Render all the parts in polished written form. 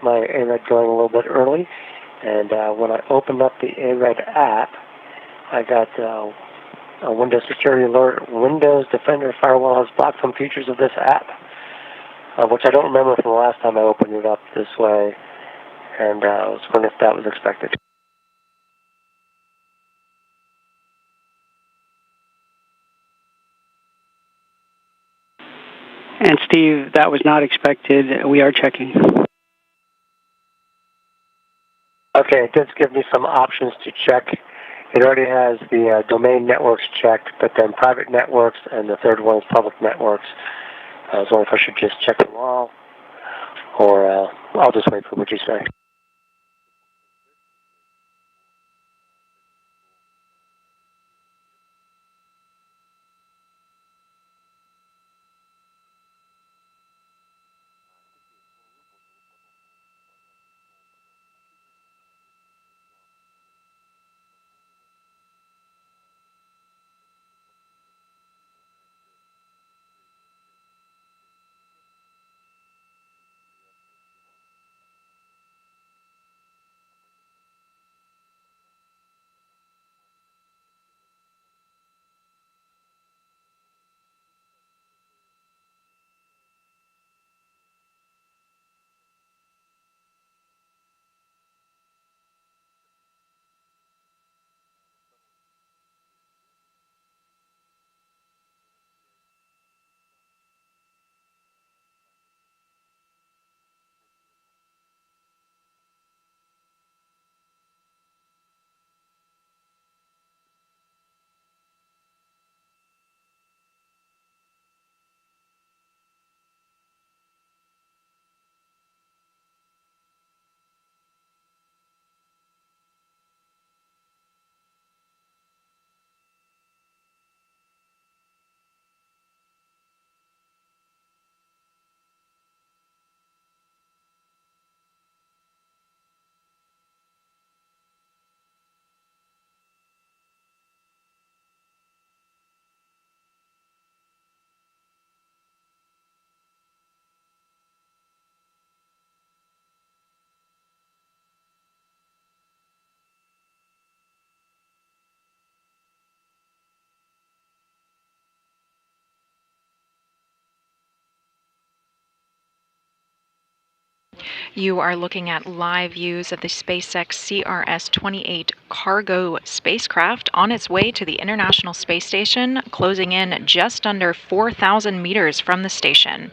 My ARED going a little bit early, and when I opened up the ARED app, I got a Windows security alert. Windows Defender Firewall has blocked some features of this app, which I don't remember from the last time I opened it up this way, and I was wondering if that was expected. And Steve, that was not expected. We are checking. Okay, it does give me some options to check. It already has the domain networks checked, but then private networks, and the third one is public networks. I was wondering if I should just check them all, or I'll just wait for what you say. You are looking at live views of the SpaceX CRS-28 cargo spacecraft on its way to the International Space Station, closing in just under 4,000 meters from the station.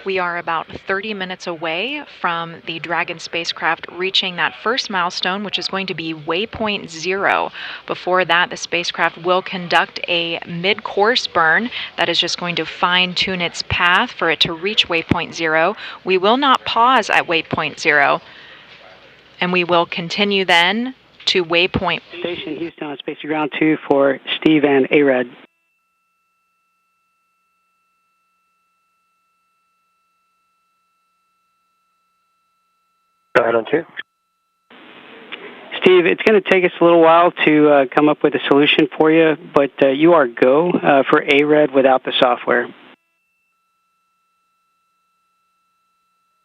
We are about 30 minutes away from the Dragon spacecraft reaching that first milestone, which is going to be waypoint 0. Before that, the spacecraft will conduct a mid-course burn that is just going to fine-tune its path for it to reach waypoint 0. We will not pause at waypoint 0, and we will continue then to waypoint. Station Houston on Space to Ground 2 for Steve and ARED. Go ahead on 2. Steve, it's going to take us a little while to come up with a solution for you, but you are go for ARED without the software.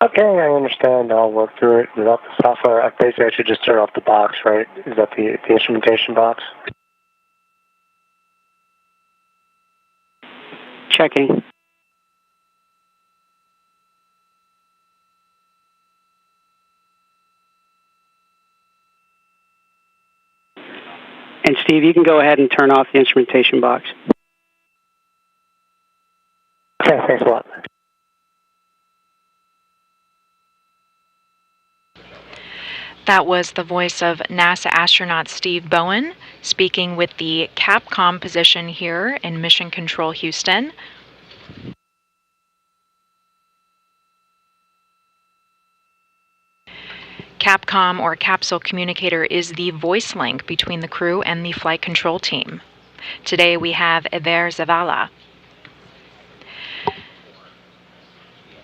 Okay, I understand. I'll work through it without the software. Basically, I should just turn off the box, right? Is that the instrumentation box? Checking. Steve, you can go ahead and turn off the instrumentation box. Okay, thanks a lot. That was the voice of NASA astronaut Steve Bowen speaking with the Capcom position here in Mission Control Houston. Capcom, or Capsule Communicator, is the voice link between the crew and the flight control team. Today we have Eber Zavala.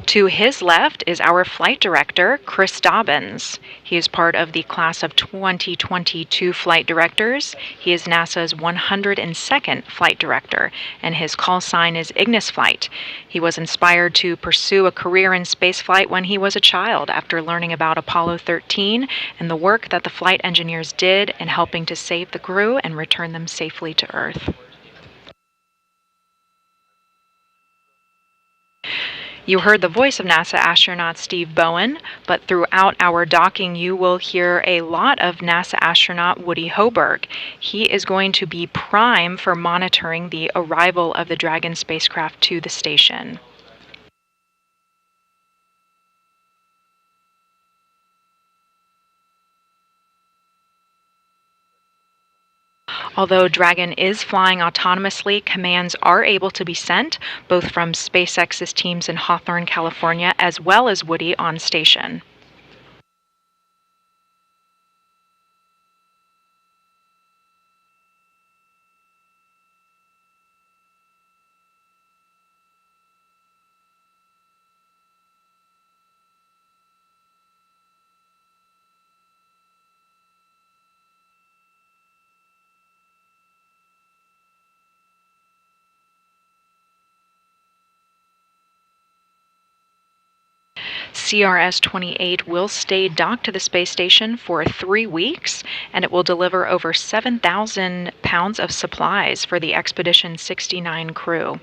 To his left is our flight director, Chris Dobbins. He is part of the class of 2022 flight directors. He is NASA's 102nd flight director, and his call sign is Ignis Flight. He was inspired to pursue a career in spaceflight when he was a child after learning about Apollo 13 and the work that the flight engineers did in helping to save the crew and return them safely to Earth. You heard the voice of NASA astronaut Steve Bowen, but throughout our docking you will hear a lot of NASA astronaut Woody Hoburg. He is going to be prime for monitoring the arrival of the Dragon spacecraft to the station. Although Dragon is flying autonomously, commands are able to be sent, both from SpaceX's teams in Hawthorne, California, as well as Woody on station. CRS-28 will stay docked to the space station for 3 weeks, and it will deliver over 7,000 pounds of supplies for the Expedition 69 crew.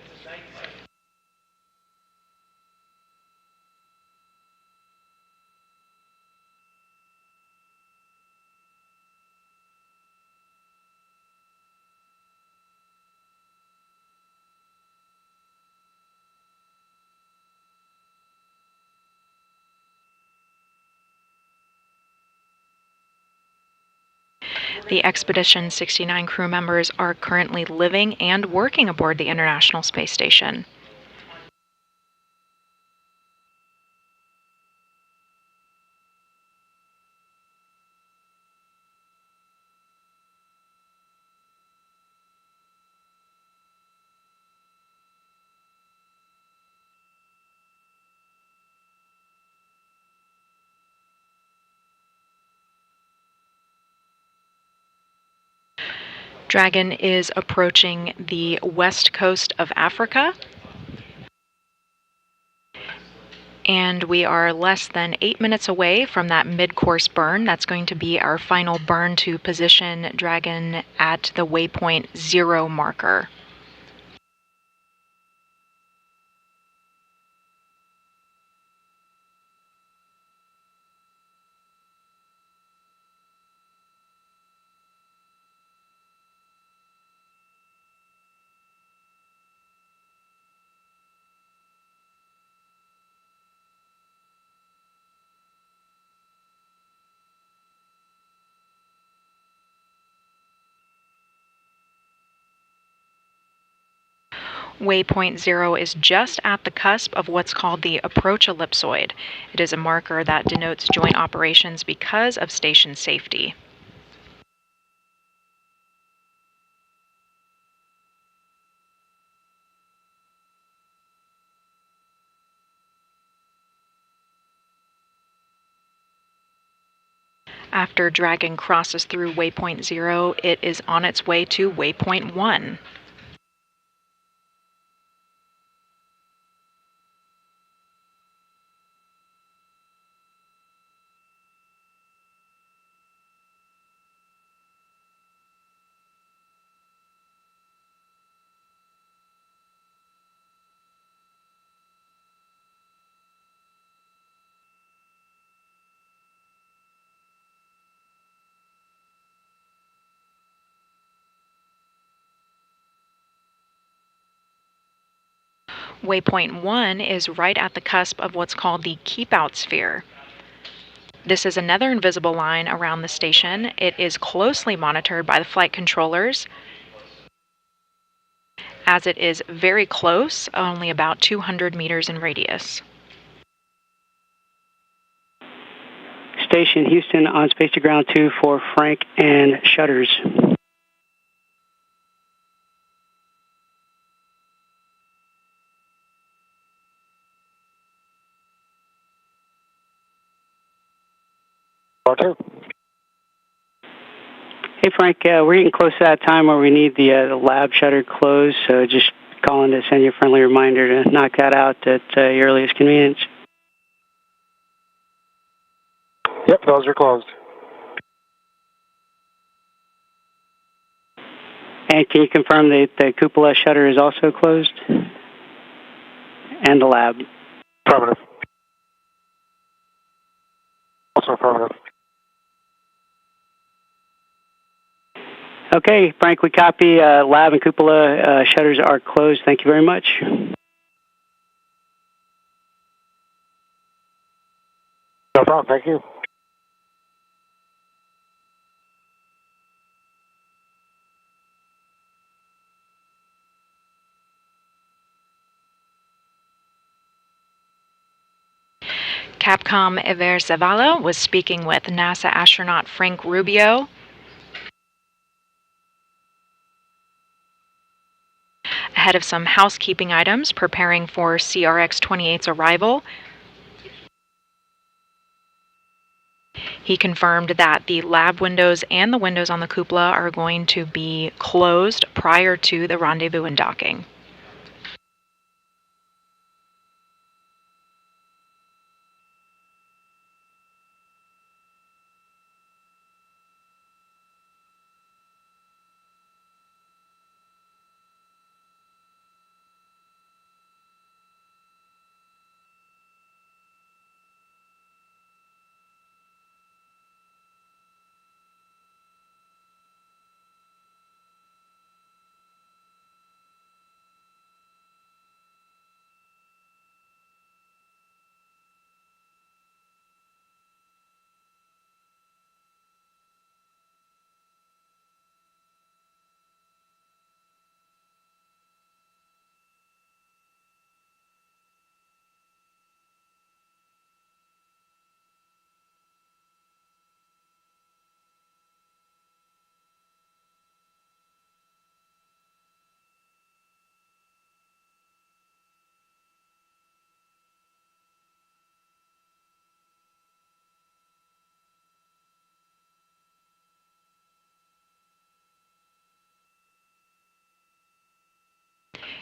The Expedition 69 crew members are currently living and working aboard the International Space Station. Dragon is approaching the west coast of Africa, and we are less than 8 minutes away from that mid-course burn. That's going to be our final burn to position Dragon at the waypoint 0 marker. Waypoint 0 is just at the cusp of what's called the approach ellipsoid. It is a marker that denotes joint operations because of station safety. After Dragon crosses through waypoint 0, it is on its way to waypoint 1. Waypoint 1 is right at the cusp of what's called the keep-out sphere. This is another invisible line around the station. It is closely monitored by the flight controllers, as it is very close, only about 200 meters in radius. Station Houston on space to ground 2 for Frank and shutters. Okay. Hey Frank, we're getting close to that time where we need the lab shutter closed, so just calling to send you a friendly reminder to knock that out at your earliest convenience. Yep, those are closed. And can you confirm that the cupola shutter is also closed? And the lab? Affirmative. Also affirmative. Okay, Frank, we copy. Lab and cupola shutters are closed. Thank you very much. No problem, thank you. Capcom Zavala was speaking with NASA astronaut Frank Rubio. Ahead of some housekeeping items preparing for CRX-28's arrival. He confirmed that the lab windows and the windows on the cupola are going to be closed prior to the rendezvous and docking.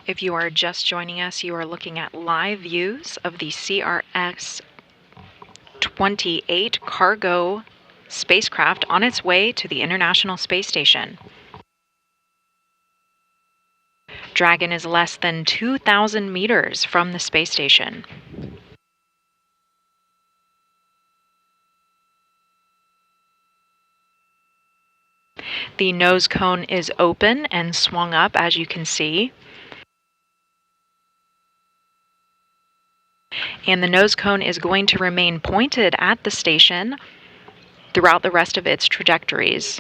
If you are just joining us, you are looking at live views of the CRX-28 cargo spacecraft on its way to the International Space Station. Dragon is less than 2,000 meters from the space station. The nose cone is open and swung up, as you can see. And the nose cone is going to remain pointed at the station throughout the rest of its trajectories.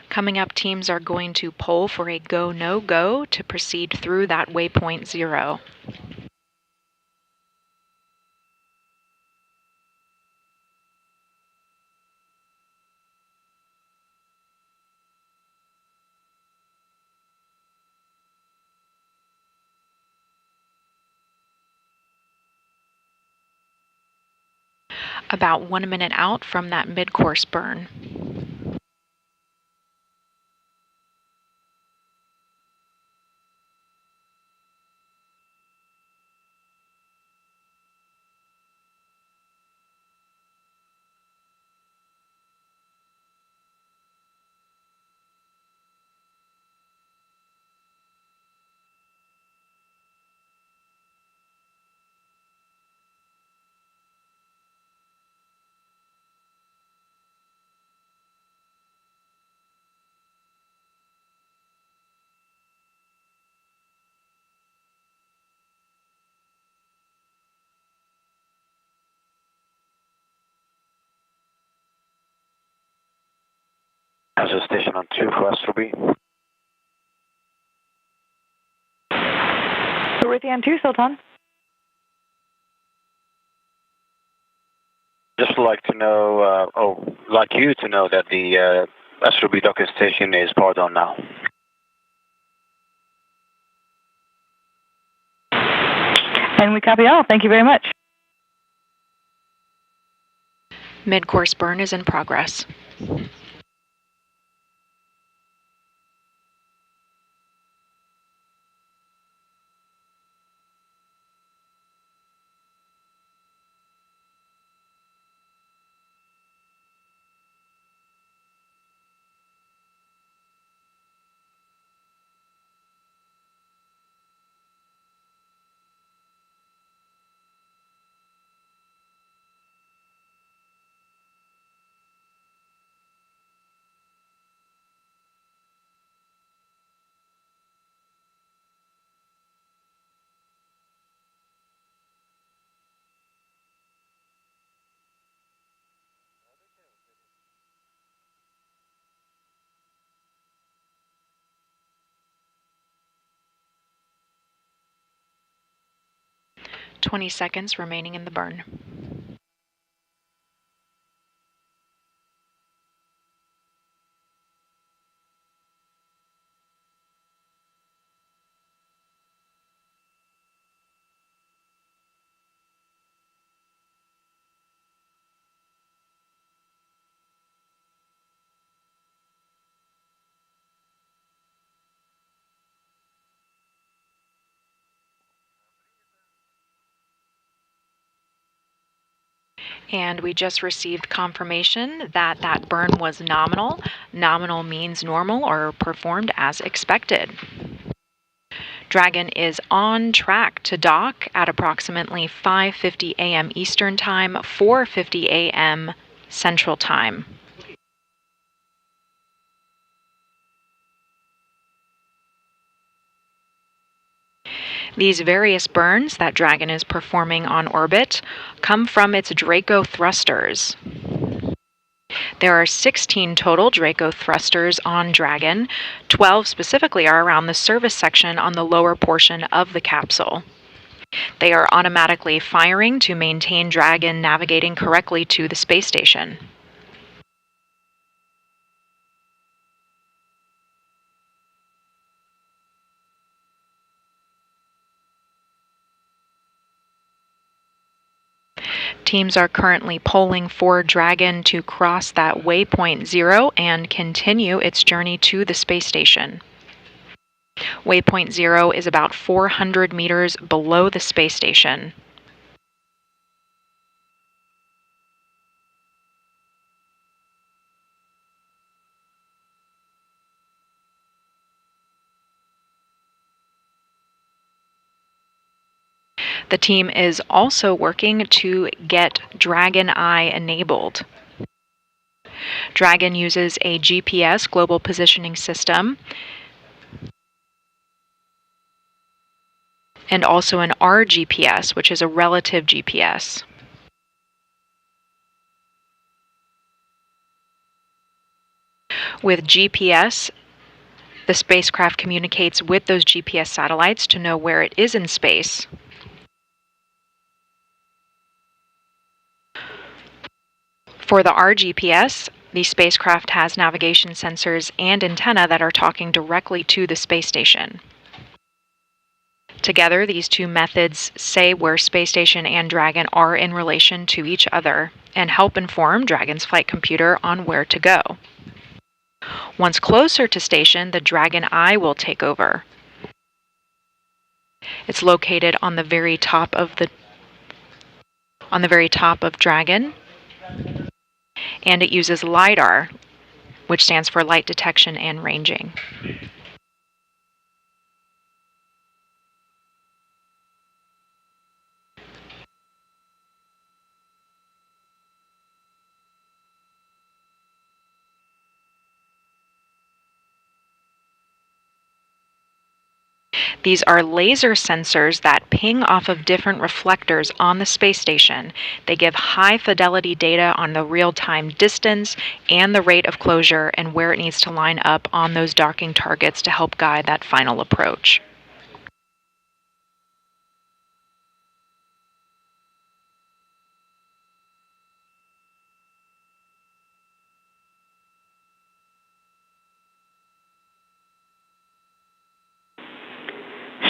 Coming up, teams are going to poll for a go, no go to proceed through that waypoint 0. about 1 minute out from that mid-course burn. NASA station on 2 for Astrobee. We're with you on 2, Sultan. Just like to know, like you to know that the Astrobee docking station is powered on now. And we copy all. Thank you very much. Mid-course burn is in progress. "20 seconds remaining in the burn. And we just received confirmation that that burn was nominal. Nominal means normal or performed as expected. Dragon is on track to dock at approximately 5:50 a.m. Eastern Time, 4:50 a.m. Central Time. These various burns that Dragon is performing on orbit come from its Draco thrusters. There are 16 total Draco thrusters on Dragon. 12 specifically are around the service section on the lower portion of the capsule. They are automatically firing to maintain Dragon navigating correctly to the space station. Teams are currently polling for Dragon to cross that waypoint 0 and continue its journey to the space station. Waypoint 0 is about 400 meters below the space station. The team is also working to get Dragon Eye enabled. Dragon uses a GPS, Global Positioning System, and also an RGPS, which is a relative GPS. With GPS, the spacecraft communicates with those GPS satellites to know where it is in space. For the RGPS, the spacecraft has navigation sensors and antenna that are talking directly to the space station. Together, these two methods say where space station and Dragon are in relation to each other and help inform Dragon's flight computer on where to go. Once closer to station, the Dragon Eye will take over. It's located on the very top of Dragon, and it uses LiDAR, which stands for light detection and ranging. These are laser sensors that ping off of different reflectors on the space station. They give high fidelity data on the real-time distance and the rate of closure and where it needs to line up on those docking targets to help guide that final approach.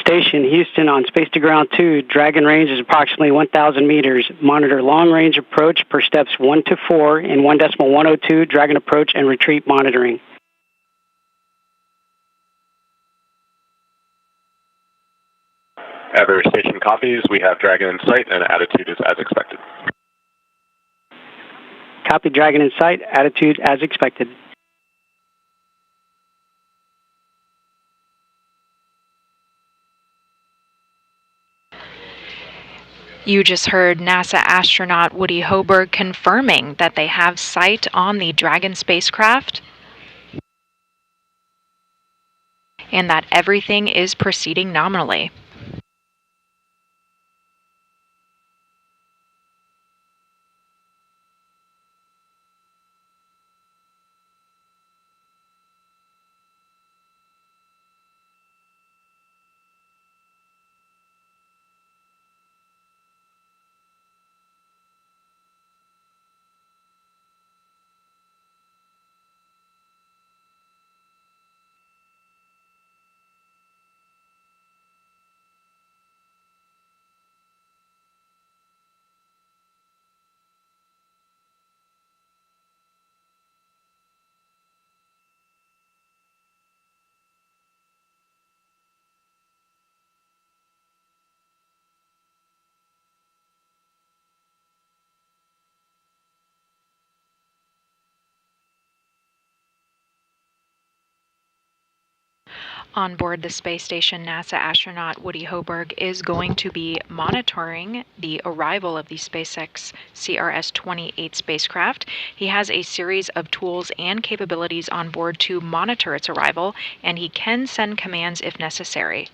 Station Houston on Space to Ground 2. Dragon range is approximately 1,000 meters. Monitor long range approach per steps 1 to 4 in 1.102 Dragon approach and retreat monitoring. Every station copies. We have Dragon in sight and attitude is as expected. Copy, Dragon in sight. Attitude as expected. You just heard NASA astronaut Woody Hoberg confirming that they have sight on the Dragon spacecraft and that everything is proceeding nominally. On board the space station, NASA astronaut Woody Hoberg is going to be monitoring the arrival of the SpaceX CRS-28 spacecraft. He has a series of tools and capabilities on board to monitor its arrival, and he can send commands if necessary.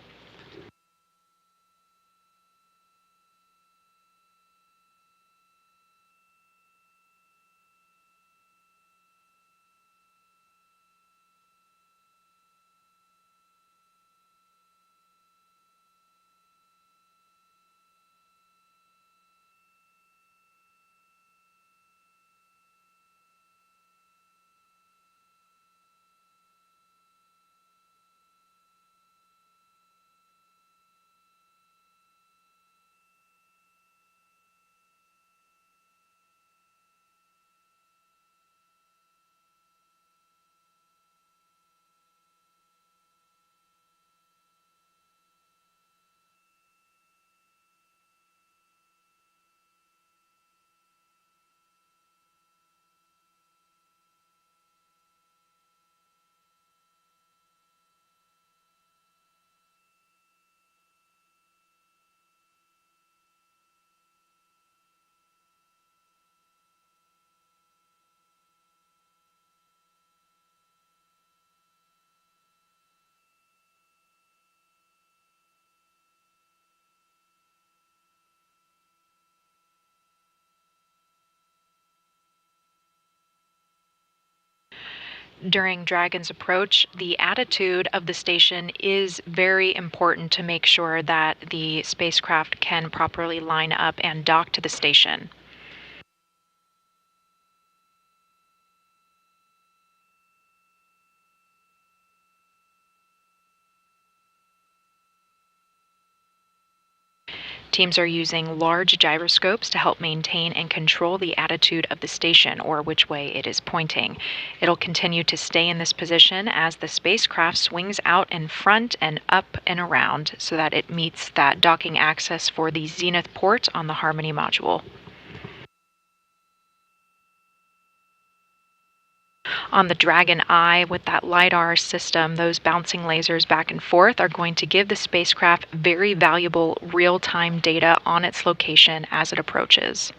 During Dragon's approach, the attitude of the station is very important to make sure that the spacecraft can properly line up and dock to the station. Teams are using large gyroscopes to help maintain and control the attitude of the station, or which way it is pointing. It'll continue to stay in this position as the spacecraft swings out in front and up and around so that it meets that docking access for the zenith port on the Harmony module. On the Dragon Eye, with that LiDAR system, those bouncing lasers back and forth are going to give the spacecraft very valuable real-time data on its location as it approaches.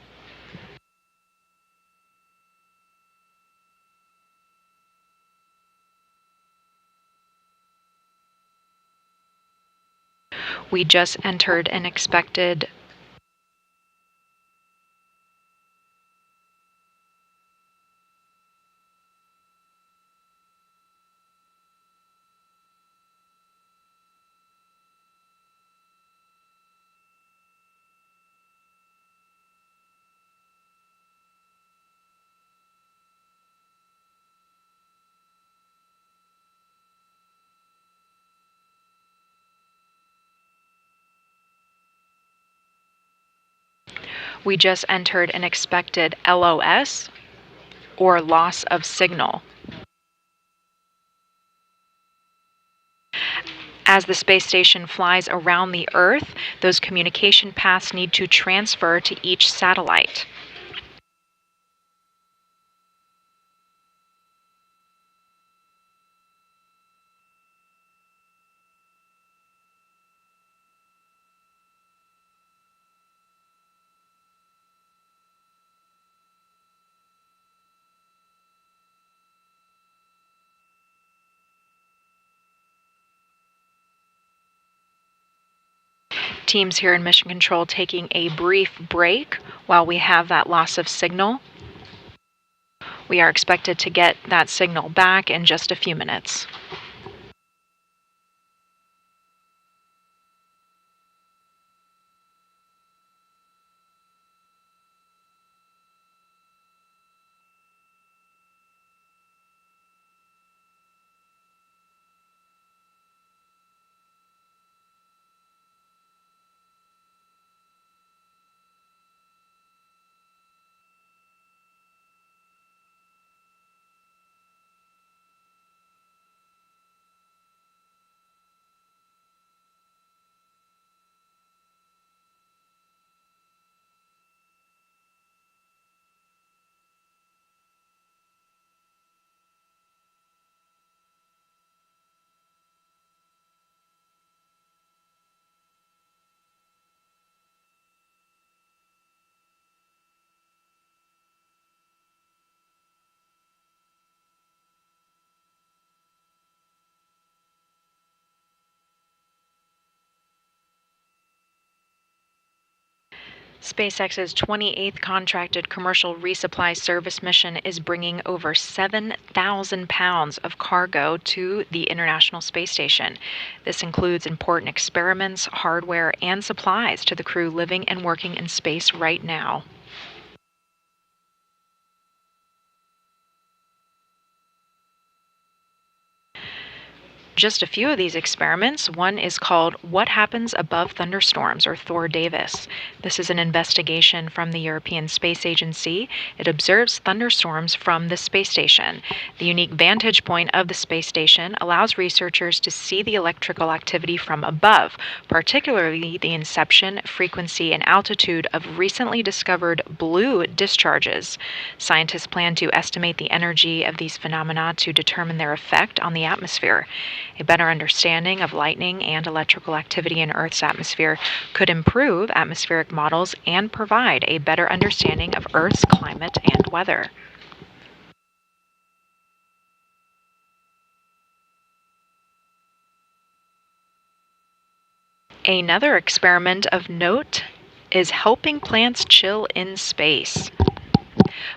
We just entered an expected LOS, or loss of signal. As the space station flies around the Earth, those communication paths need to transfer to each satellite. Teams here in Mission Control taking a brief break while we have that loss of signal. We are expected to get that signal back in just a few minutes. SpaceX's 28th contracted commercial resupply service mission is bringing over 7,000 pounds of cargo to the International Space Station. This includes important experiments, hardware, and supplies to the crew living and working in space right now. Just a few of these experiments. One is called What Happens Above Thunderstorms, or Thor Davis. This is an investigation from the European Space Agency. It observes thunderstorms from the space station. The unique vantage point of the space station allows researchers to see the electrical activity from above, particularly the inception, frequency, and altitude of recently discovered blue discharges. Scientists plan to estimate the energy of these phenomena to determine their effect on the atmosphere. A better understanding of lightning and electrical activity in Earth's atmosphere could improve atmospheric models and provide a better understanding of Earth's climate and weather. Another experiment of note is helping plants chill in space.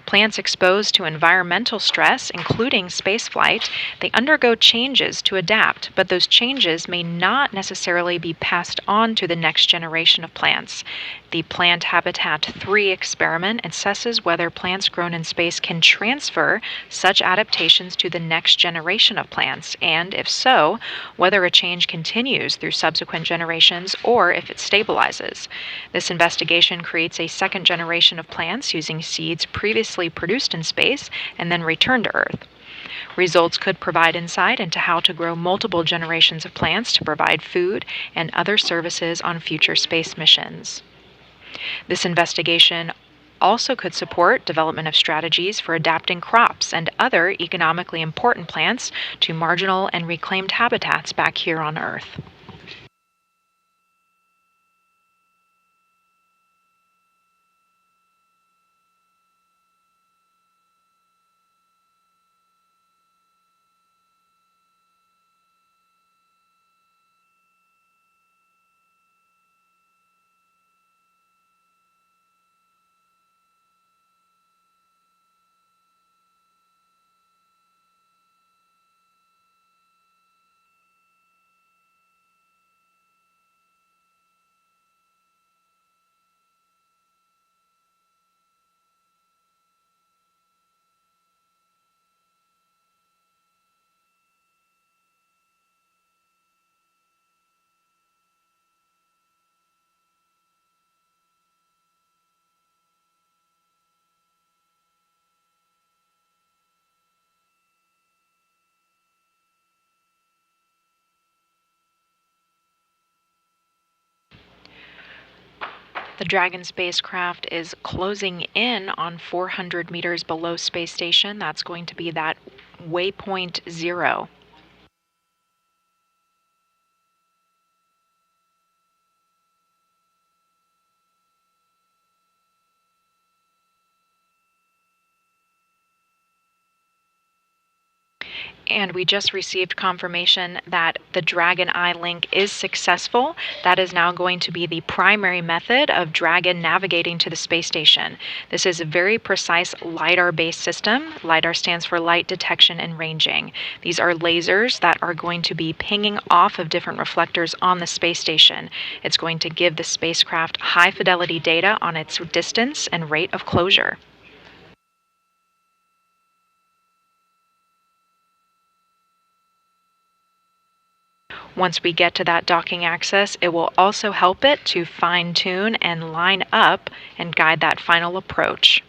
Plants exposed to environmental stress, including spaceflight, they undergo changes to adapt, but those changes may not necessarily be passed on to the next generation of plants. The Plant Habitat 3 experiment assesses whether plants grown in space can transfer such adaptations to the next generation of plants, and if so, whether a change continues through subsequent generations or if it stabilizes. This investigation creates a second generation of plants using seeds previously produced in space and then returned to Earth. Results could provide insight into how to grow multiple generations of plants to provide food and other services on future space missions. This investigation also could support development of strategies for adapting crops and other economically important plants to marginal and reclaimed habitats back here on Earth. The Dragon spacecraft is closing in on 400 meters below space station. That's going to be that waypoint 0. And we just received confirmation that the Dragon Eye link is successful. That is now going to be the primary method of Dragon navigating to the space station. This is a very precise LiDAR-based system. LiDAR stands for light detection and ranging. These are lasers that are going to be pinging off of different reflectors on the space station. It's going to give the spacecraft high-fidelity data on its distance and rate of closure. Once we get to that docking axis, it will also help it to fine-tune and line up and guide that final approach.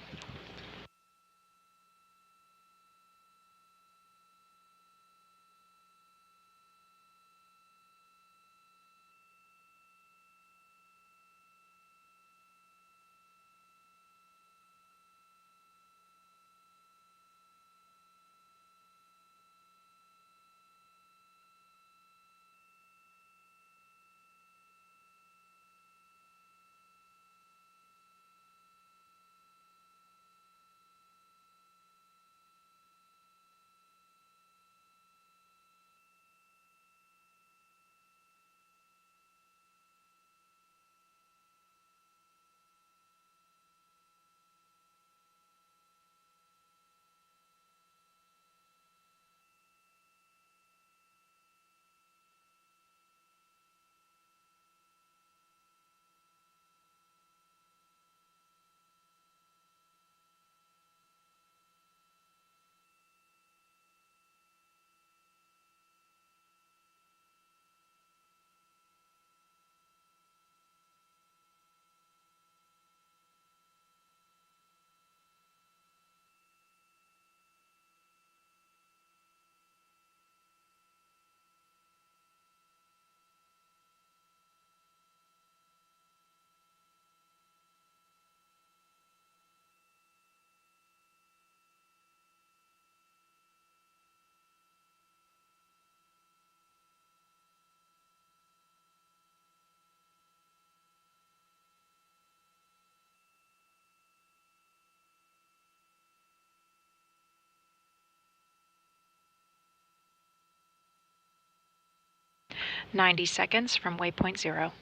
"90 seconds from waypoint 0.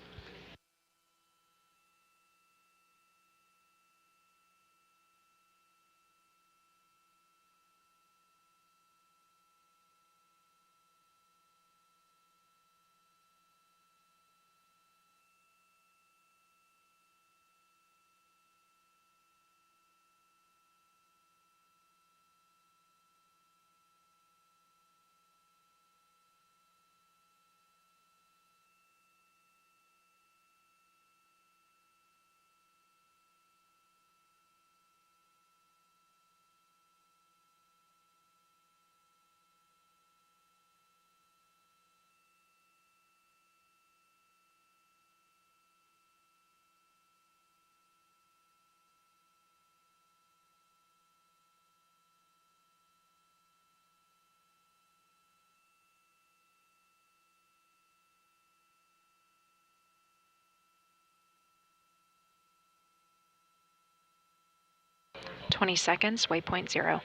20 seconds, waypoint 0.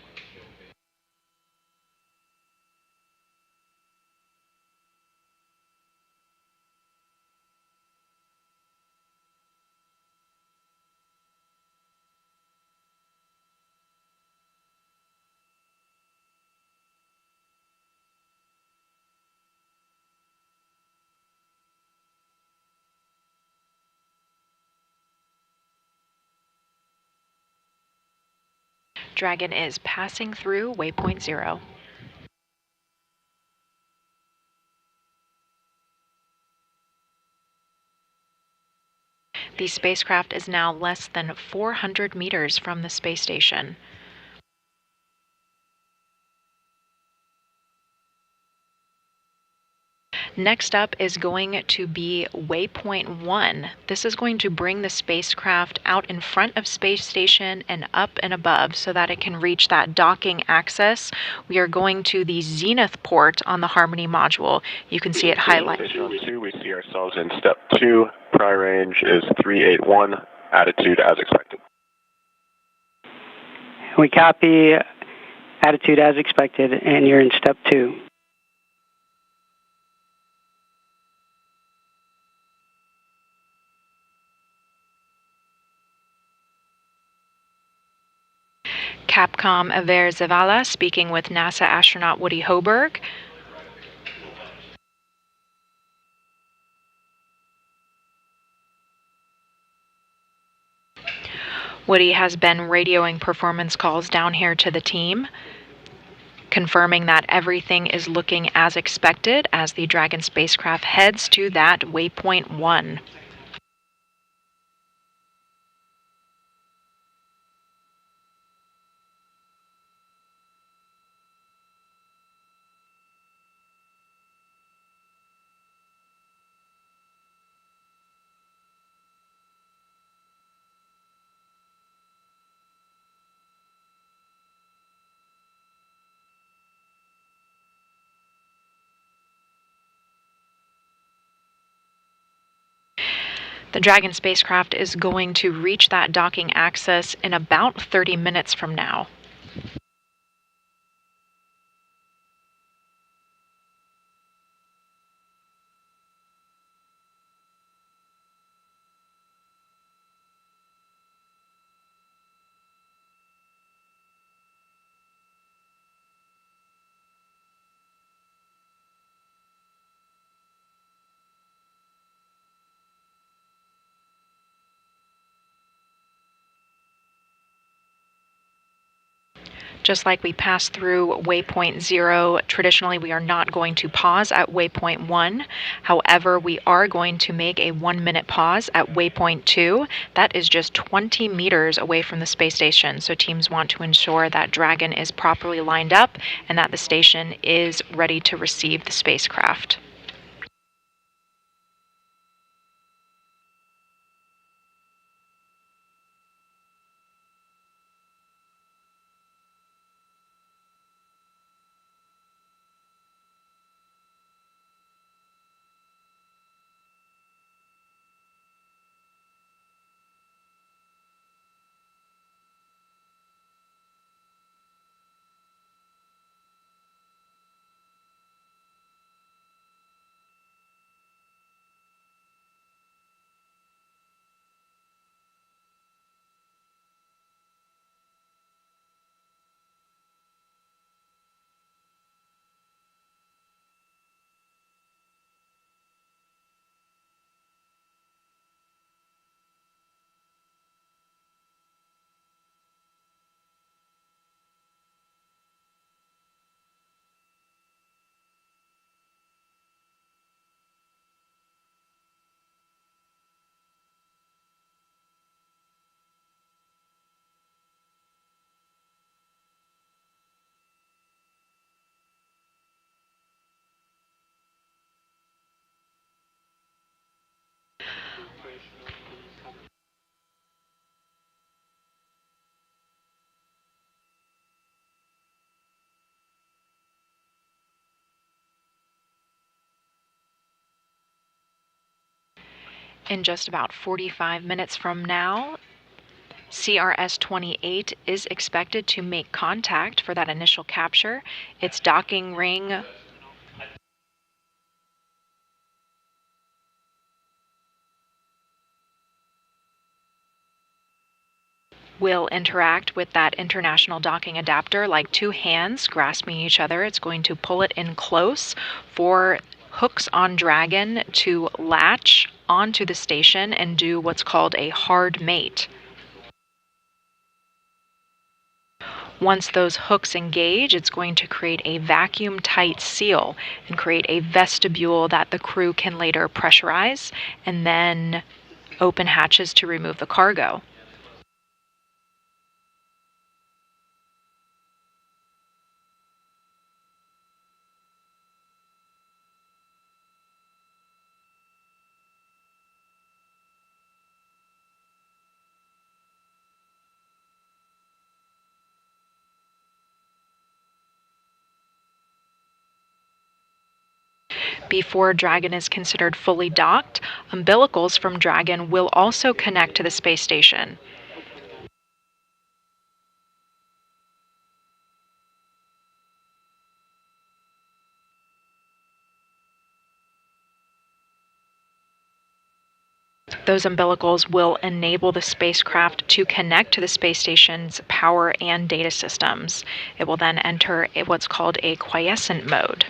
Dragon is passing through waypoint 0. The spacecraft is now less than 400 meters from the space station. Next up is going to be waypoint 1. This is going to bring the spacecraft out in front of space station and up and above so that it can reach that docking access. We are going to the zenith port on the Harmony module. You can see it highlighted. Station 2, we see ourselves in step 2. Prior range is 381, attitude as expected. We copy attitude as expected, and you're in step 2. Capcom Aver Zavala speaking with NASA astronaut Woody Hoberg. Woody has been radioing performance calls down here to the team, confirming that everything is looking as expected as the Dragon spacecraft heads to that waypoint 1. The Dragon spacecraft is going to reach that docking access in about 30 minutes from now. Just like we passed through waypoint 0, traditionally we are not going to pause at waypoint 1. However, we are going to make a 1-minute pause at waypoint 2. That is just 20 meters away from the space station. So teams want to ensure that Dragon is properly lined up and that the station is ready to receive the spacecraft. In just about 45 minutes from now, CRS-28 is expected to make contact for that initial capture. Its docking ring will interact with that international docking adapter like two hands grasping each other. It's going to pull it in close for hooks on Dragon to latch onto the station and do what's called a hard mate. Once those hooks engage, it's going to create a vacuum-tight seal and create a vestibule that the crew can later pressurize and then open hatches to remove the cargo. Before Dragon is considered fully docked, umbilicals from Dragon will also connect to the space station. Those umbilicals will enable the spacecraft to connect to the space station's power and data systems. It will then enter what's called a quiescent mode.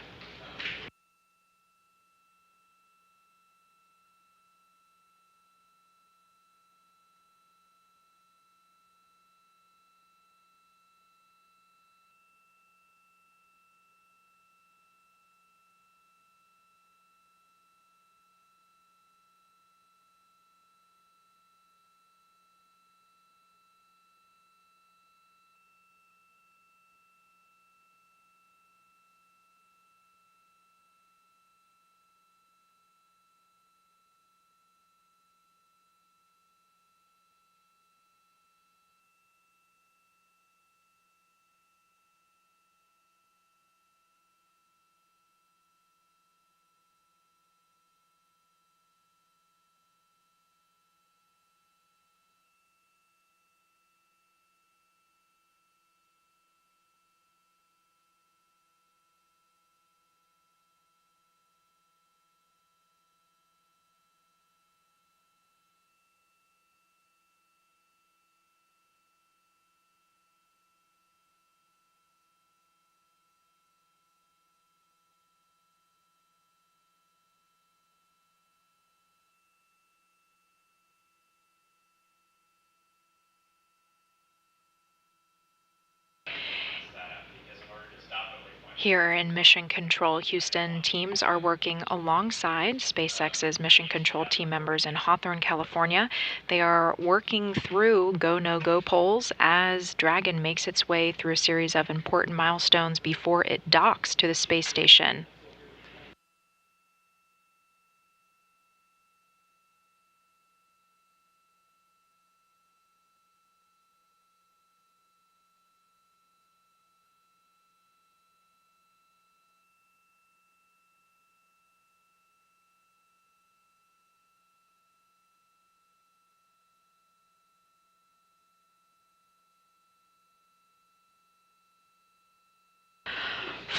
Here in Mission Control Houston, teams are working alongside SpaceX's Mission Control team members in Hawthorne, California. They are working through go, no-go polls as Dragon makes its way through a series of important milestones before it docks to the space station.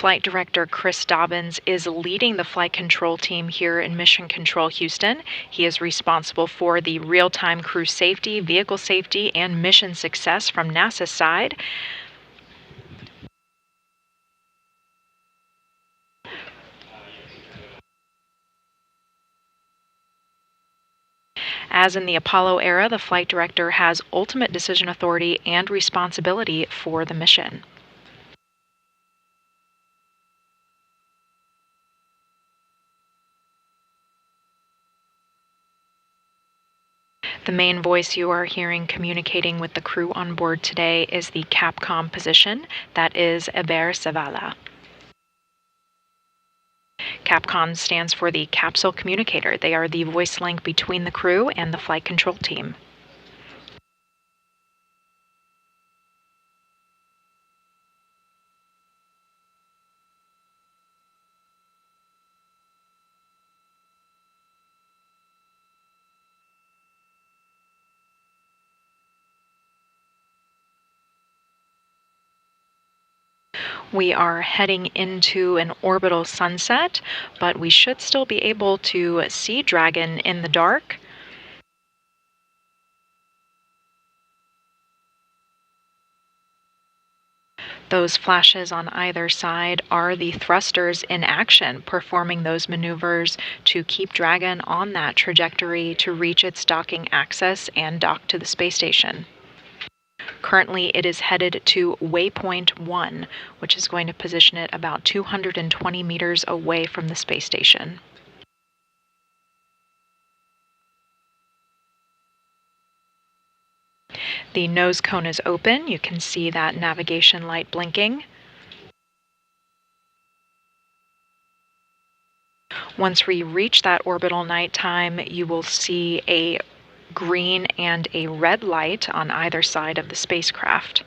Flight Director Chris Dobbins is leading the flight control team here in Mission Control Houston. He is responsible for the real-time crew safety, vehicle safety, and mission success from NASA's side. As in the Apollo era, the flight director has ultimate decision authority and responsibility for the mission. The main voice you are hearing communicating with the crew on board today is the Capcom position, that is Eber Zavala. Capcom stands for the Capsule Communicator. They are the voice link between the crew and the flight control team. We are heading into an orbital sunset, but we should still be able to see Dragon in the dark. Those flashes on either side are the thrusters in action, performing those maneuvers to keep Dragon on that trajectory to reach its docking axis and dock to the space station. Currently, it is headed to waypoint 1, which is going to position it about 220 meters away from the space station. The nose cone is open. You can see that navigation light blinking. Once we reach that orbital nighttime, you will see a green and a red light on either side of the spacecraft.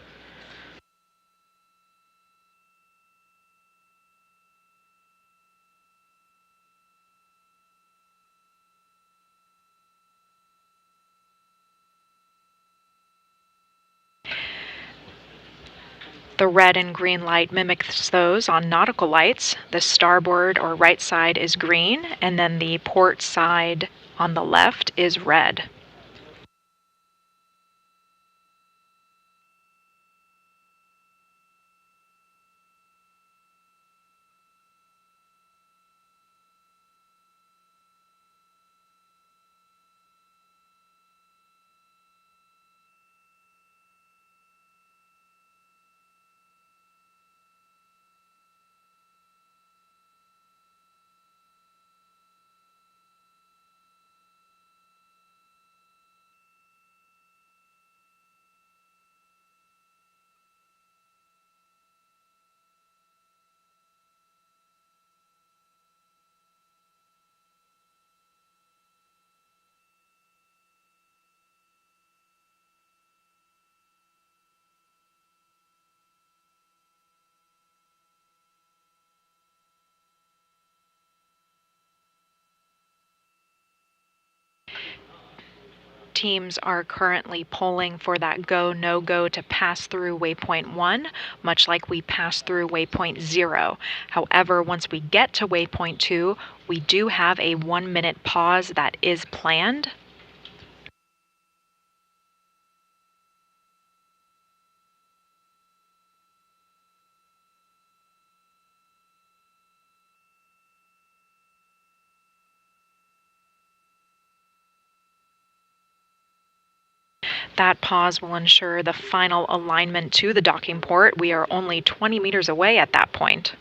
The red and green light mimics those on nautical lights. The starboard or right side is green, and then the port side on the left is red. Teams are currently polling for that go, no-go to pass through waypoint 1, much like we passed through waypoint 0. However, once we get to waypoint 2, we do have a 1-minute pause that is planned. That pause will ensure the final alignment to the docking port. We are only 20 meters away at that point.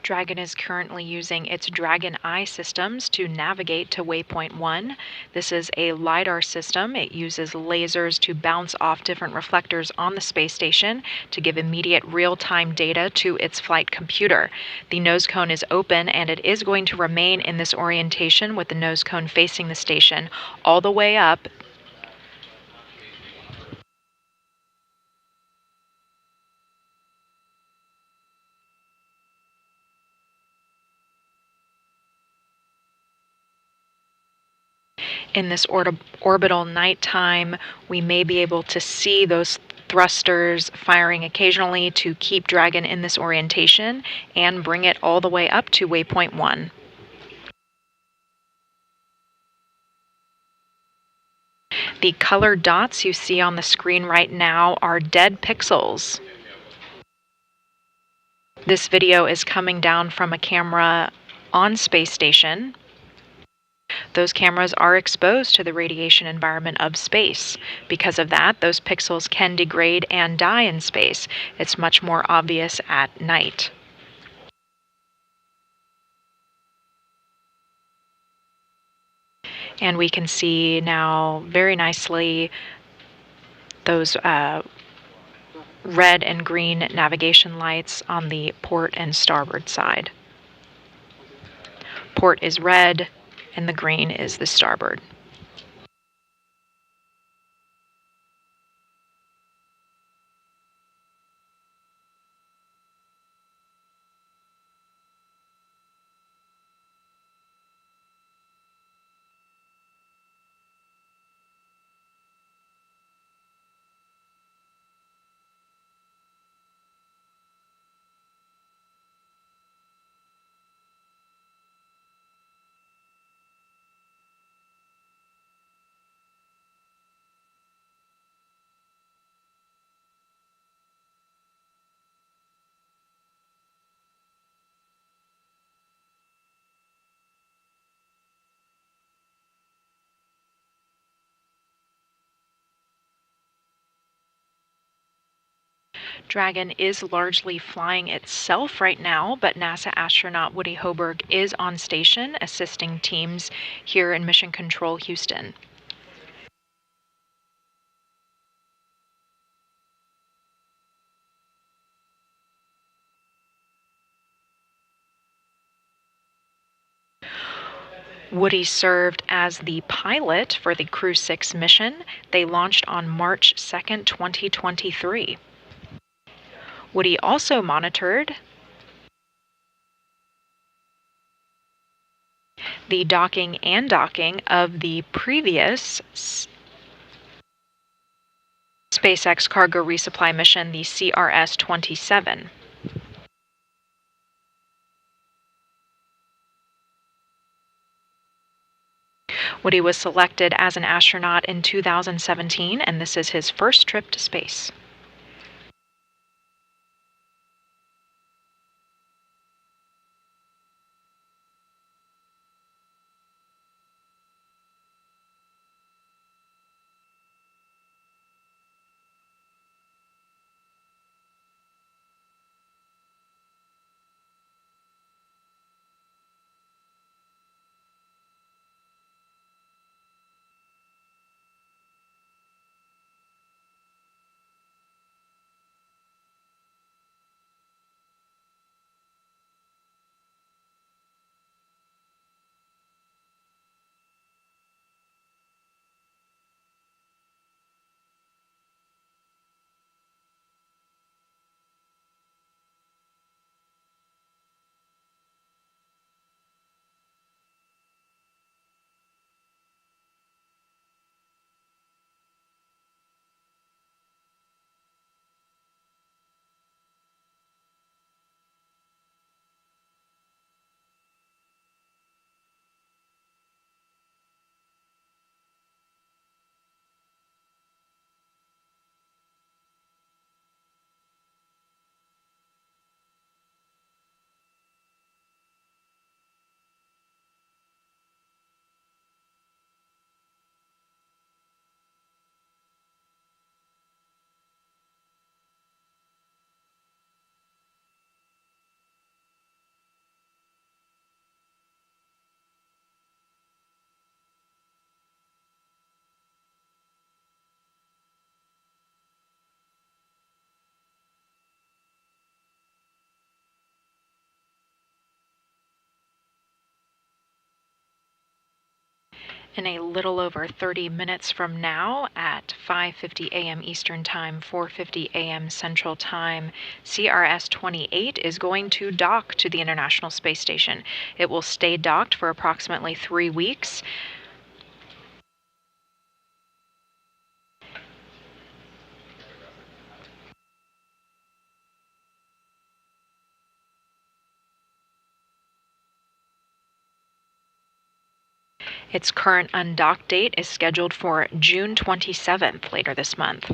Dragon is currently using its Dragon Eye systems to navigate to waypoint 1. This is a LiDAR system. It uses lasers to bounce off different reflectors on the space station to give immediate real-time data to its flight computer. The nose cone is open, and it is going to remain in this orientation with the nose cone facing the station all the way up. In this orbital nighttime, we may be able to see those thrusters firing occasionally to keep Dragon in this orientation and bring it all the way up to waypoint 1. The colored dots you see on the screen right now are dead pixels. This video is coming down from a camera on space station. Those cameras are exposed to the radiation environment of space. Because of that, those pixels can degrade and die in space. It's much more obvious at night. And we can see now very nicely those red and green navigation lights on the port and starboard side. Port is red and the green is the starboard. Dragon is largely flying itself right now, but NASA astronaut Woody Hoburg is on station assisting teams here in Mission Control Houston. Woody served as the pilot for the Crew 6 mission. They launched on March 2nd, 2023. Woody also monitored the docking and docking of the previous SpaceX cargo resupply mission, the CRS-27. Woody was selected as an astronaut in 2017, and this is his first trip to space. In a little over 30 minutes from now at 5:50 a.m. Eastern Time, 4:50 a.m. Central Time, CRS-28 is going to dock to the International Space Station. It will stay docked for approximately 3 weeks. Its current undock date is scheduled for June 27th, later this month.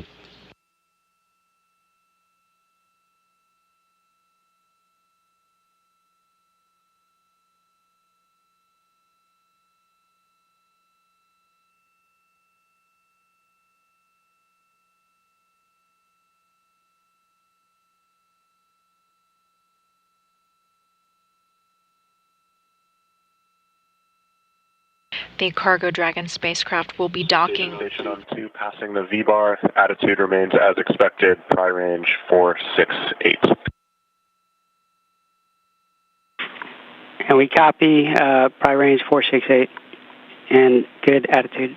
The Cargo Dragon spacecraft will be docking. Station on 2, passing the V-bar. Attitude remains as expected. Pry range 468. And we copy pry range 468 and good attitude.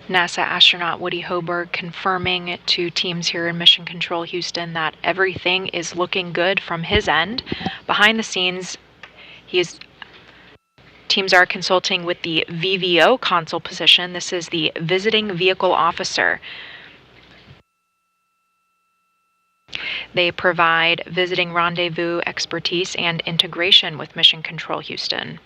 NASA astronaut Woody Hoburg confirming to teams here in Mission Control Houston that everything is looking good from his end. Behind the scenes, teams are consulting with the VVO console position. This is the Visiting Vehicle Officer. They provide visiting rendezvous expertise and integration with Mission Control Houston.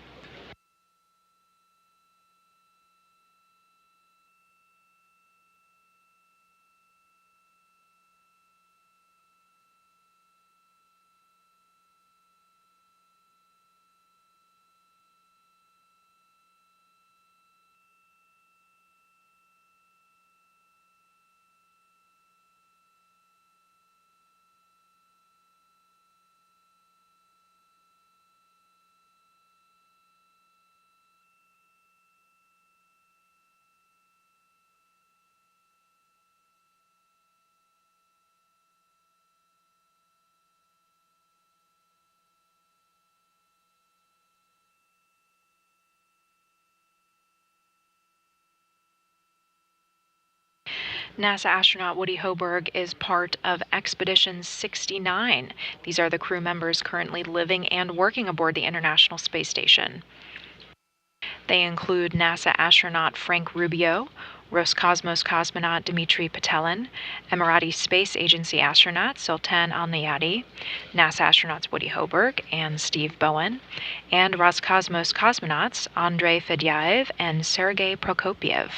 NASA astronaut Woody Hoburg is part of Expedition 69. These are the crew members currently living and working aboard the International Space Station. They include NASA astronaut Frank Rubio, Roscosmos cosmonaut Dmitry Petelin, Emirati Space Agency astronaut Sultan Al-Nayati, NASA astronauts Woody Hoburg and Steve Bowen, and Roscosmos cosmonauts Andrei Fedyaev and Sergei Prokopiev.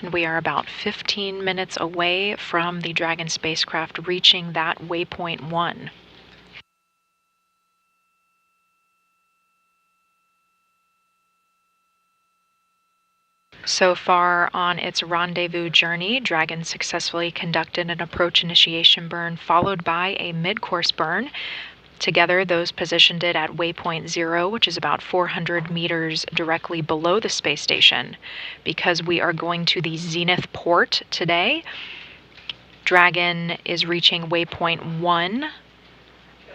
And we are about 15 minutes away from the Dragon spacecraft reaching that waypoint 1. So far on its rendezvous journey, Dragon successfully conducted an approach initiation burn followed by a mid-course burn. Together, those positioned it at waypoint 0, which is about 400 meters directly below the space station. Because we are going to the zenith port today, Dragon is reaching waypoint 1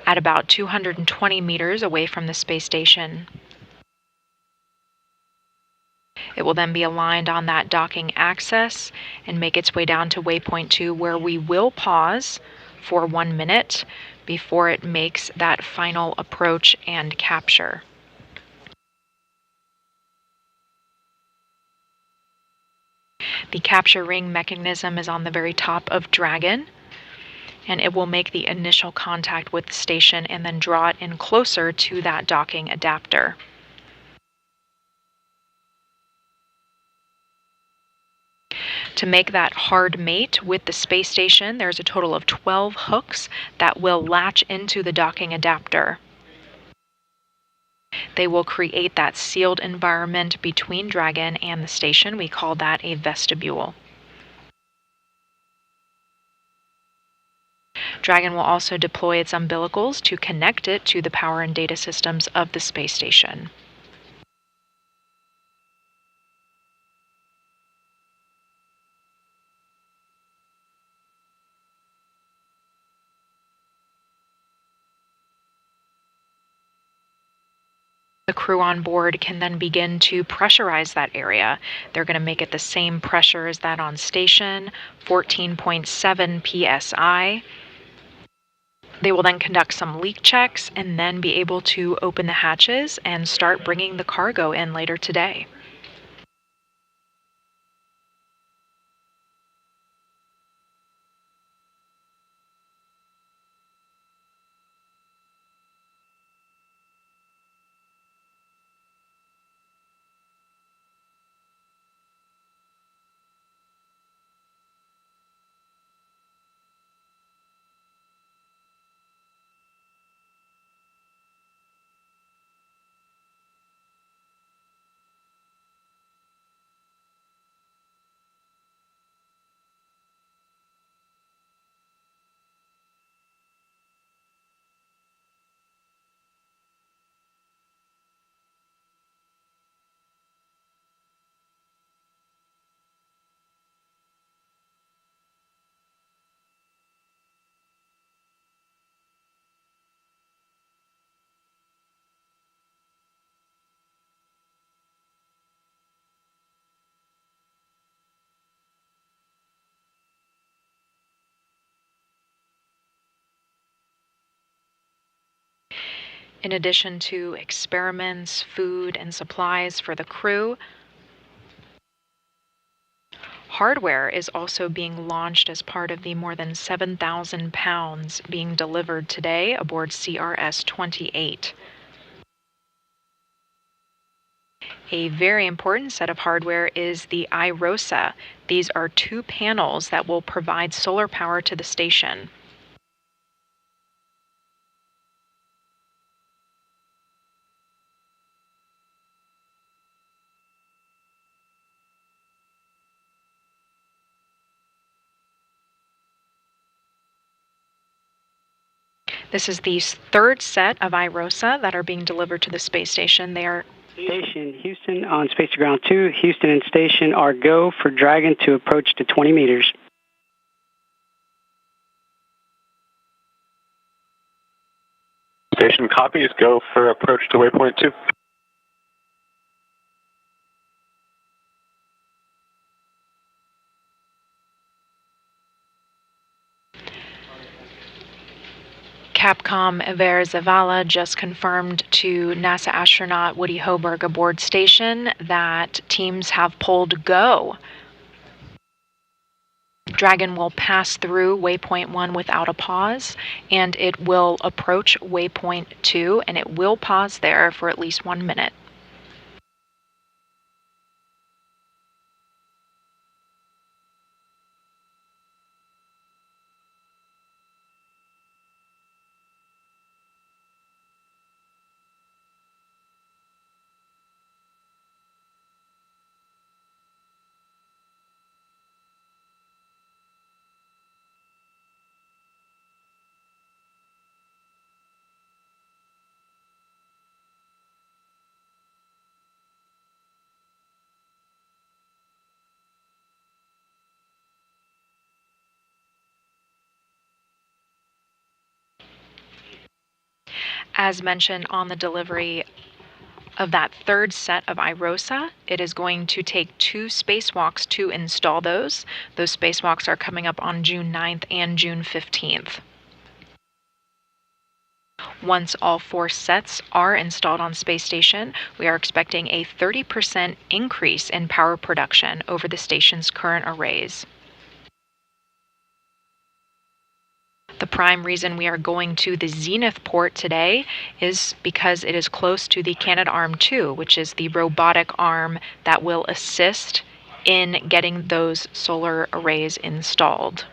at about 220 meters away from the space station. It will then be aligned on that docking axis and make its way down to waypoint 2, where we will pause for 1 minute before it makes that final approach and capture. The capture ring mechanism is on the very top of Dragon, and it will make the initial contact with the station and then draw it in closer to that docking adapter. To make that hard mate with the space station, there's a total of 12 hooks that will latch into the docking adapter. They will create that sealed environment between Dragon and the station. We call that a vestibule. Dragon will also deploy its umbilicals to connect it to the power and data systems of the space station. The crew on board can then begin to pressurize that area. They're going to make it the same pressure as that on station, 14.7 psi. They will then conduct some leak checks and then be able to open the hatches and start bringing the cargo in later today. In addition to experiments, food, and supplies for the crew, hardware is also being launched as part of the more than 7,000 pounds being delivered today aboard CRS-28. A very important set of hardware is the iROSA. These are 2 panels that will provide solar power to the station. This is the 3rd set of iROSA that are being delivered to the space station. They are Station Houston on Space to Ground 2. Houston and station are go for Dragon to approach to 20 meters. Station copies. Go for approach to waypoint 2. Capcom Iver Zavala just confirmed to NASA astronaut Woody Hoburg aboard station that teams have pulled go. Dragon will pass through waypoint 1 without a pause, and it will approach waypoint 2, and it will pause there for at least 1 minute. As mentioned on the delivery of that 3rd set of iROSA, it is going to take 2 spacewalks to install those. Those spacewalks are coming up on June 9th and June 15th. Once all 4 sets are installed on space station, we are expecting a 30% increase in power production over the station's current arrays. The prime reason we are going to the Zenith port today is because it is close to the Canadarm2, which is the robotic arm that will assist in getting those solar arrays installed.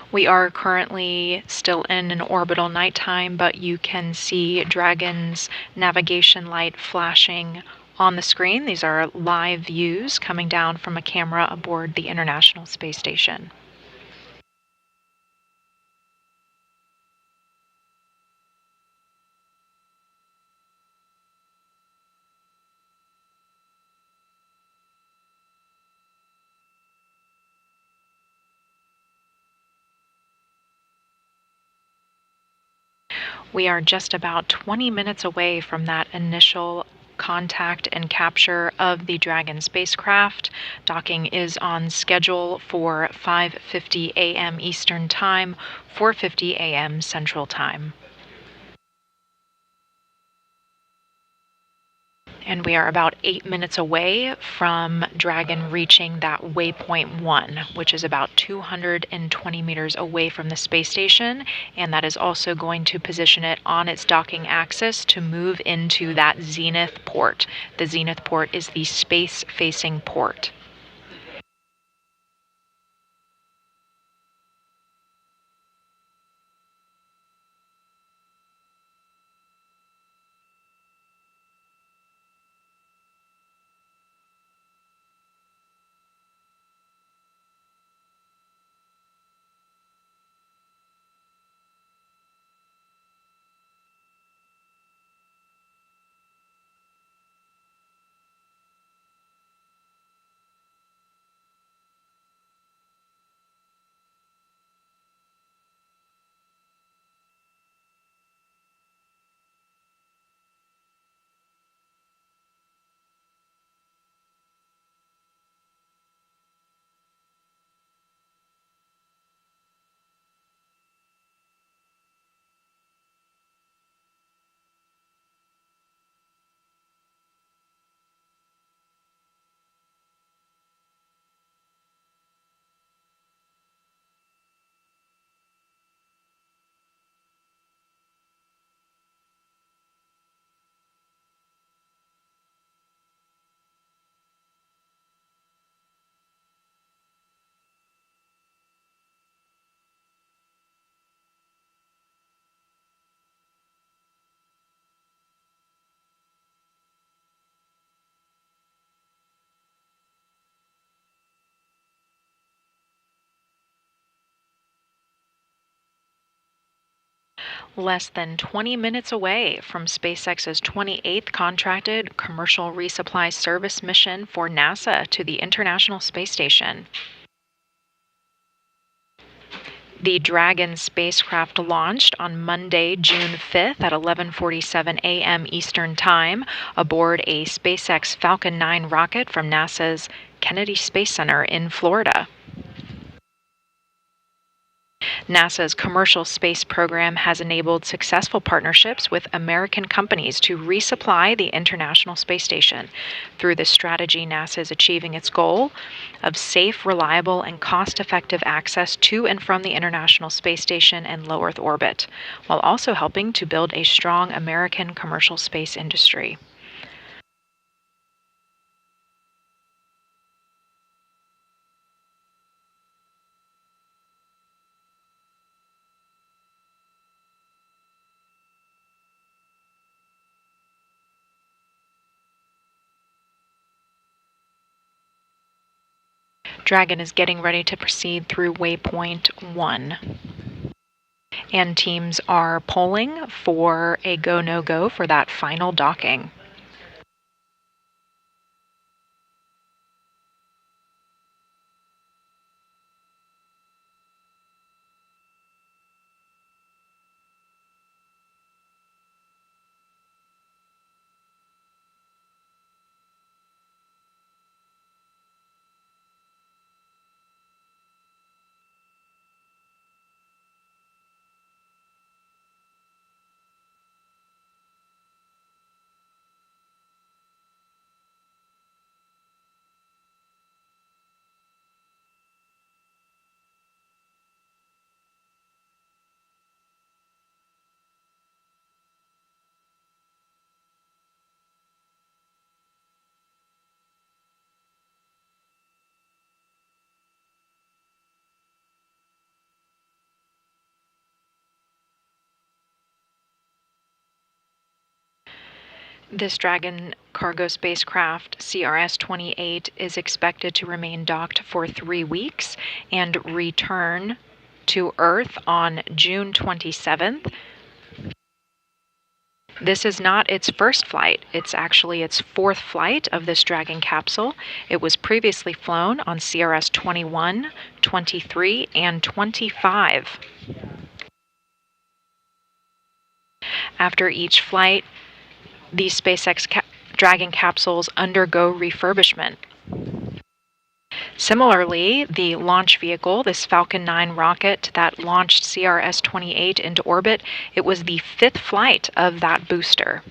We are currently still in an orbital nighttime, but you can see Dragon's navigation light flashing on the screen. These are live views coming down from a camera aboard the International Space Station. We are just about 20 minutes away from that initial contact and capture of the Dragon spacecraft. Docking is on schedule for 5:50 a.m. Eastern Time, 4:50 a.m. Central Time. And we are about 8 minutes away from Dragon reaching that waypoint 1, which is about 220 meters away from the space station, and that is also going to position it on its docking axis to move into that zenith port. The zenith port is the space-facing port. Less than 20 minutes away from SpaceX's 28th contracted commercial resupply service mission for NASA to the International Space Station. The Dragon spacecraft launched on Monday, June 5th at 11:47 a.m. Eastern Time aboard a SpaceX Falcon 9 rocket from NASA's Kennedy Space Center in Florida. NASA's commercial space program has enabled successful partnerships with American companies to resupply the International Space Station. Through this strategy, NASA is achieving its goal of safe, reliable, and cost-effective access to and from the International Space Station and low Earth orbit, while also helping to build a strong American commercial space industry. Dragon is getting ready to proceed through waypoint 1. And teams are polling for a go, no-go for that final docking. This Dragon cargo spacecraft, CRS-28, is expected to remain docked for 3 weeks and return to Earth on June 27th. This is not its first flight. It's actually its 4th flight of this Dragon capsule. It was previously flown on CRS-21, 23, and 25. After each flight, these SpaceX Dragon capsules undergo refurbishment. Similarly, the launch vehicle, this Falcon 9 rocket that launched CRS-28 into orbit, it was the 5th flight of that booster.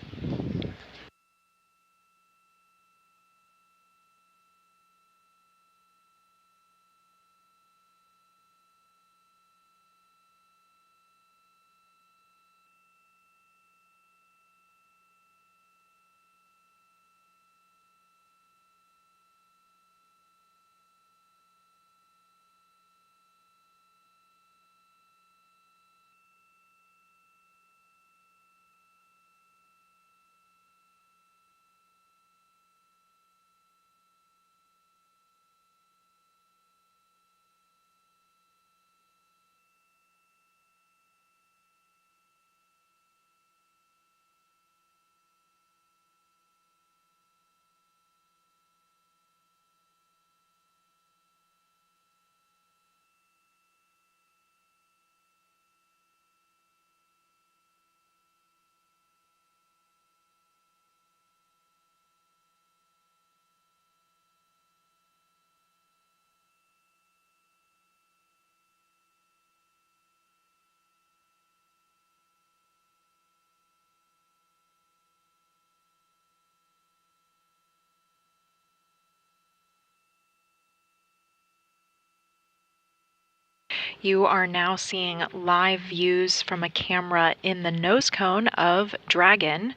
You are now seeing live views from a camera in the nose cone of Dragon.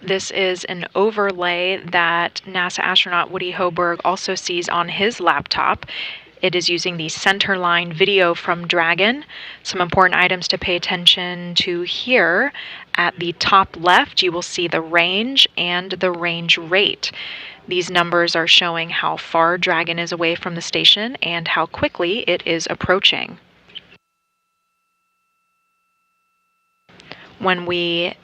This is an overlay that NASA astronaut Woody Hoberg also sees on his laptop. It is using the centerline video from Dragon. Some important items to pay attention to here. At the top left, you will see the range and the range rate. These numbers are showing how far Dragon is away from the station and how quickly it is approaching. When we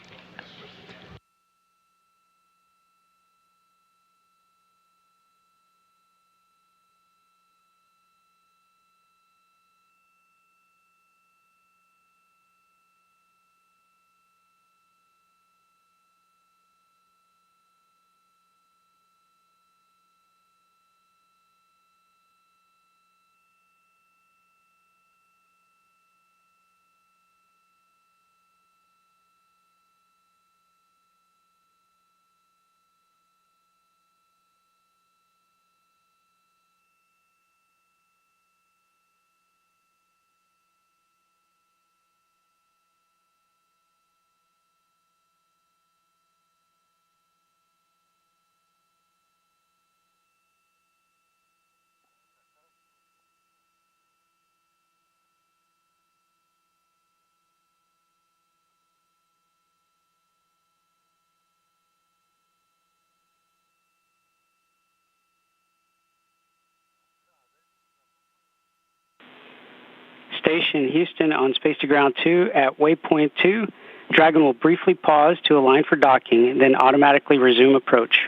Station Houston on Space to Ground 2 at waypoint 2. Dragon will briefly pause to align for docking and then automatically resume approach.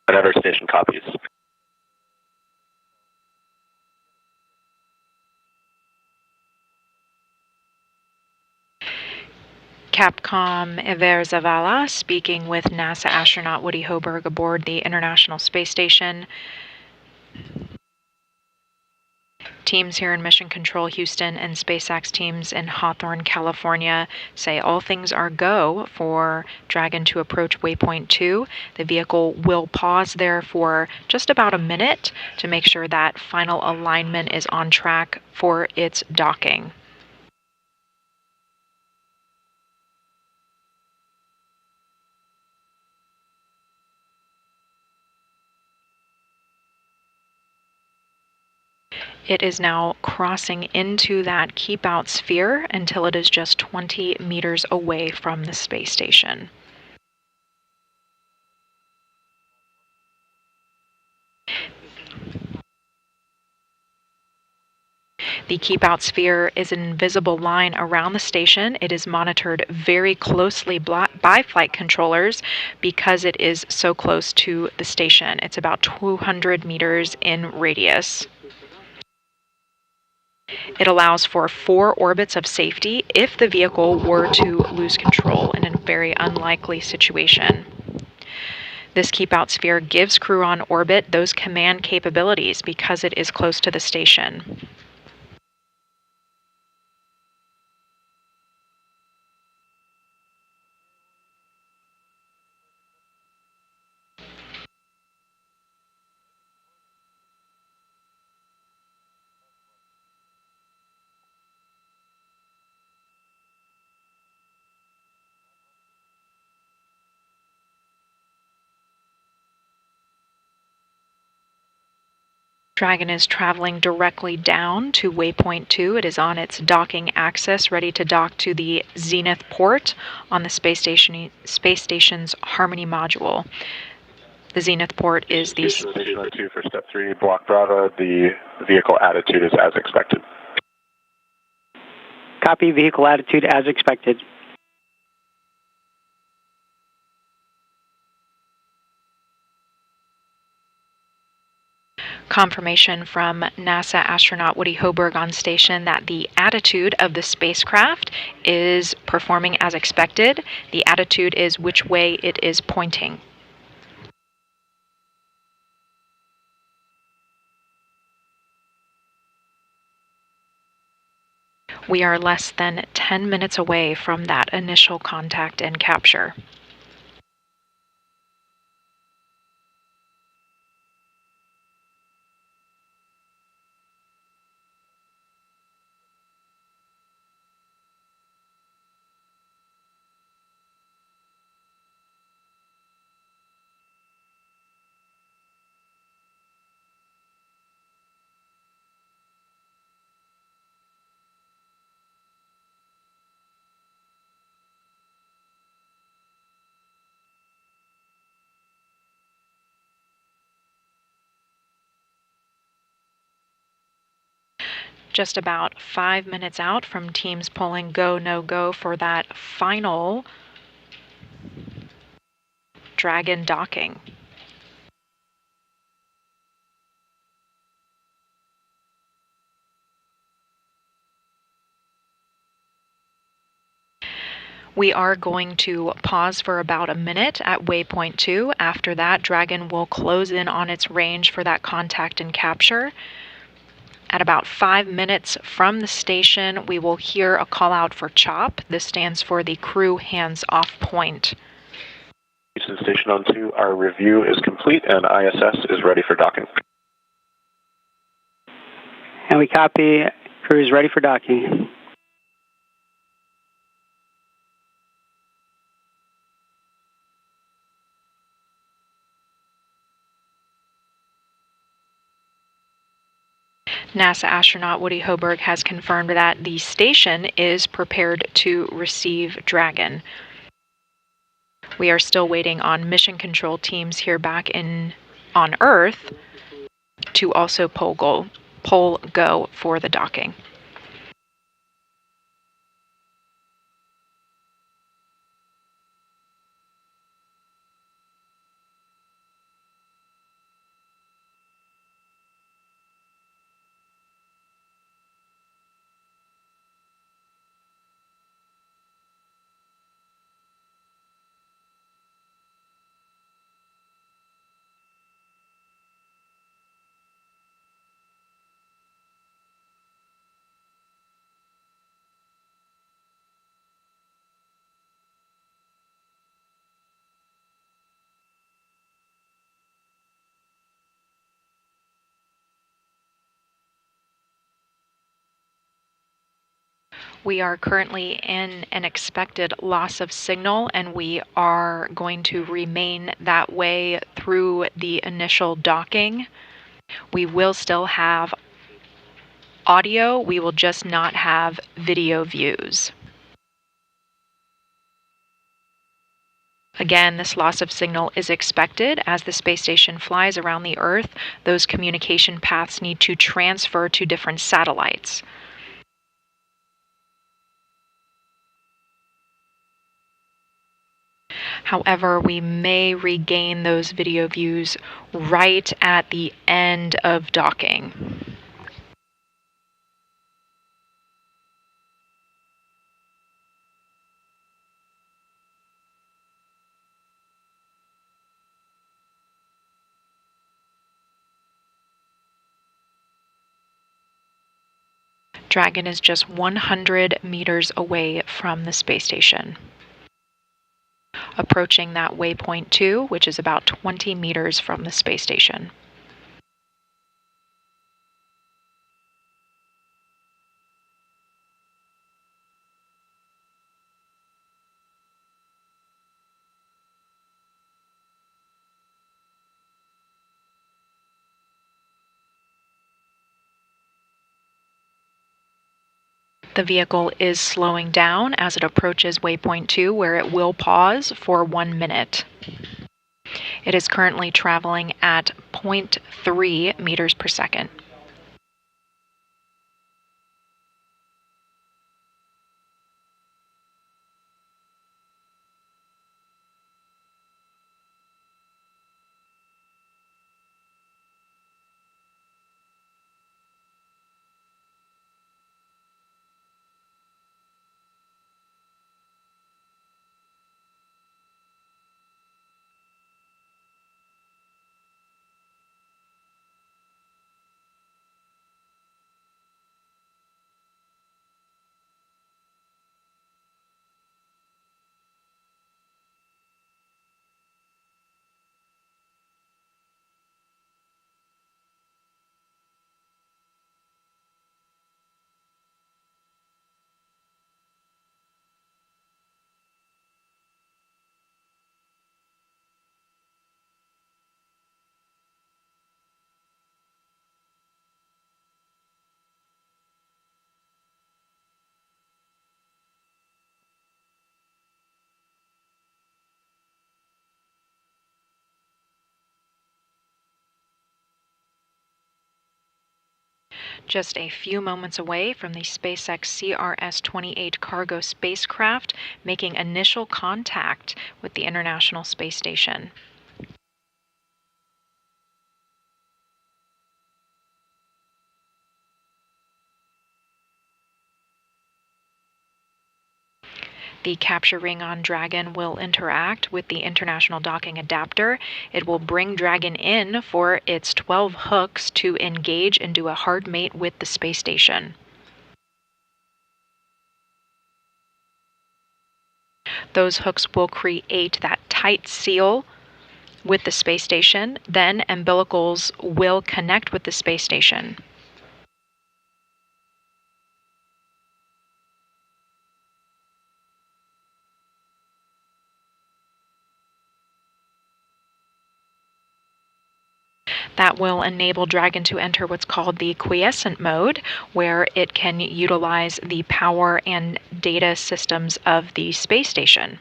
Whatever station copies. Capcom Iver Zavala speaking with NASA astronaut Woody Hoberg aboard the International Space Station. Teams here in Mission Control Houston and SpaceX teams in Hawthorne, California say all things are go for Dragon to approach waypoint 2. The vehicle will pause there for just about a minute to make sure that final alignment is on track for its docking. It is now crossing into that keep out sphere until it is just 20 meters away from the space station. The keep out sphere is an invisible line around the station. It is monitored very closely by flight controllers because it is so close to the station. It's about 200 meters in radius. It allows for 4 orbits of safety if the vehicle were to lose control in a very unlikely situation. This keep out sphere gives crew on orbit those command capabilities because it is close to the station. Dragon is traveling directly down to waypoint 2. It is on its docking axis, ready to dock to the Zenith port on the space station's Harmony module. The Zenith port is the Station 2 for step 3, Block Bravo. The vehicle attitude is as expected. Copy, vehicle attitude as expected. confirmation from NASA astronaut Woody Hoburg on station that the attitude of the spacecraft is performing as expected. The attitude is which way it is pointing. We are less than 10 minutes away from that initial contact and capture. Just about 5 minutes out from teams pulling go, no go for that final Dragon docking. We are going to pause for about a minute at waypoint 2. After that, Dragon will close in on its range for that contact and capture. At about 5 minutes from the station, we will hear a call out for CHOP. This stands for the crew hands off point. Houston Station on 2, our review is complete and ISS is ready for docking. And we copy, crew is ready for docking. NASA astronaut Woody Hoburg has confirmed that the station is prepared to receive Dragon. We are still waiting on mission control teams here back on Earth to also pull go for the docking. We are currently in an expected loss of signal, and we are going to remain that way through the initial docking. We will still have audio, we will just not have video views. Again, this loss of signal is expected as the space station flies around the Earth. Those communication paths need to transfer to different satellites. However, we may regain those video views right at the end of docking. Dragon is just 100 meters away from the space station, approaching that waypoint 2, which is about 20 meters from the space station. The vehicle is slowing down as it approaches waypoint 2, where it will pause for 1 minute. It is currently traveling at 0.3 meters per second. Just a few moments away from the SpaceX CRS-28 cargo spacecraft, making initial contact with the International Space Station. The capture ring on Dragon will interact with the International Docking Adapter. It will bring Dragon in for its 12 hooks to engage and do a hard mate with the space station. Those hooks will create that tight seal with the space station. Then umbilicals will connect with the space station. That will enable Dragon to enter what's called the quiescent mode, where it can utilize the power and data systems of the space station.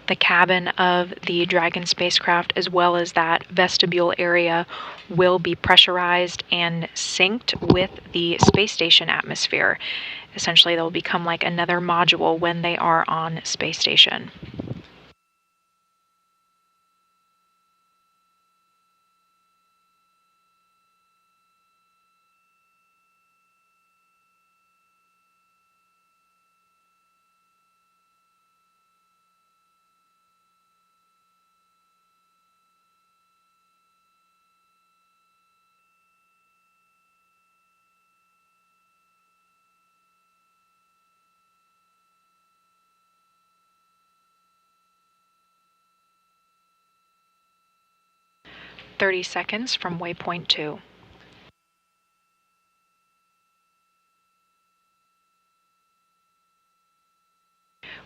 The cabin of the Dragon spacecraft, as well as that vestibule area, will be pressurized and synced with the space station atmosphere. Essentially, they'll become like another module when they are on space station. "30 seconds from waypoint 2.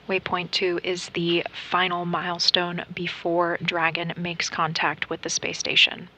Waypoint 2 is the final milestone before Dragon makes contact with the space station.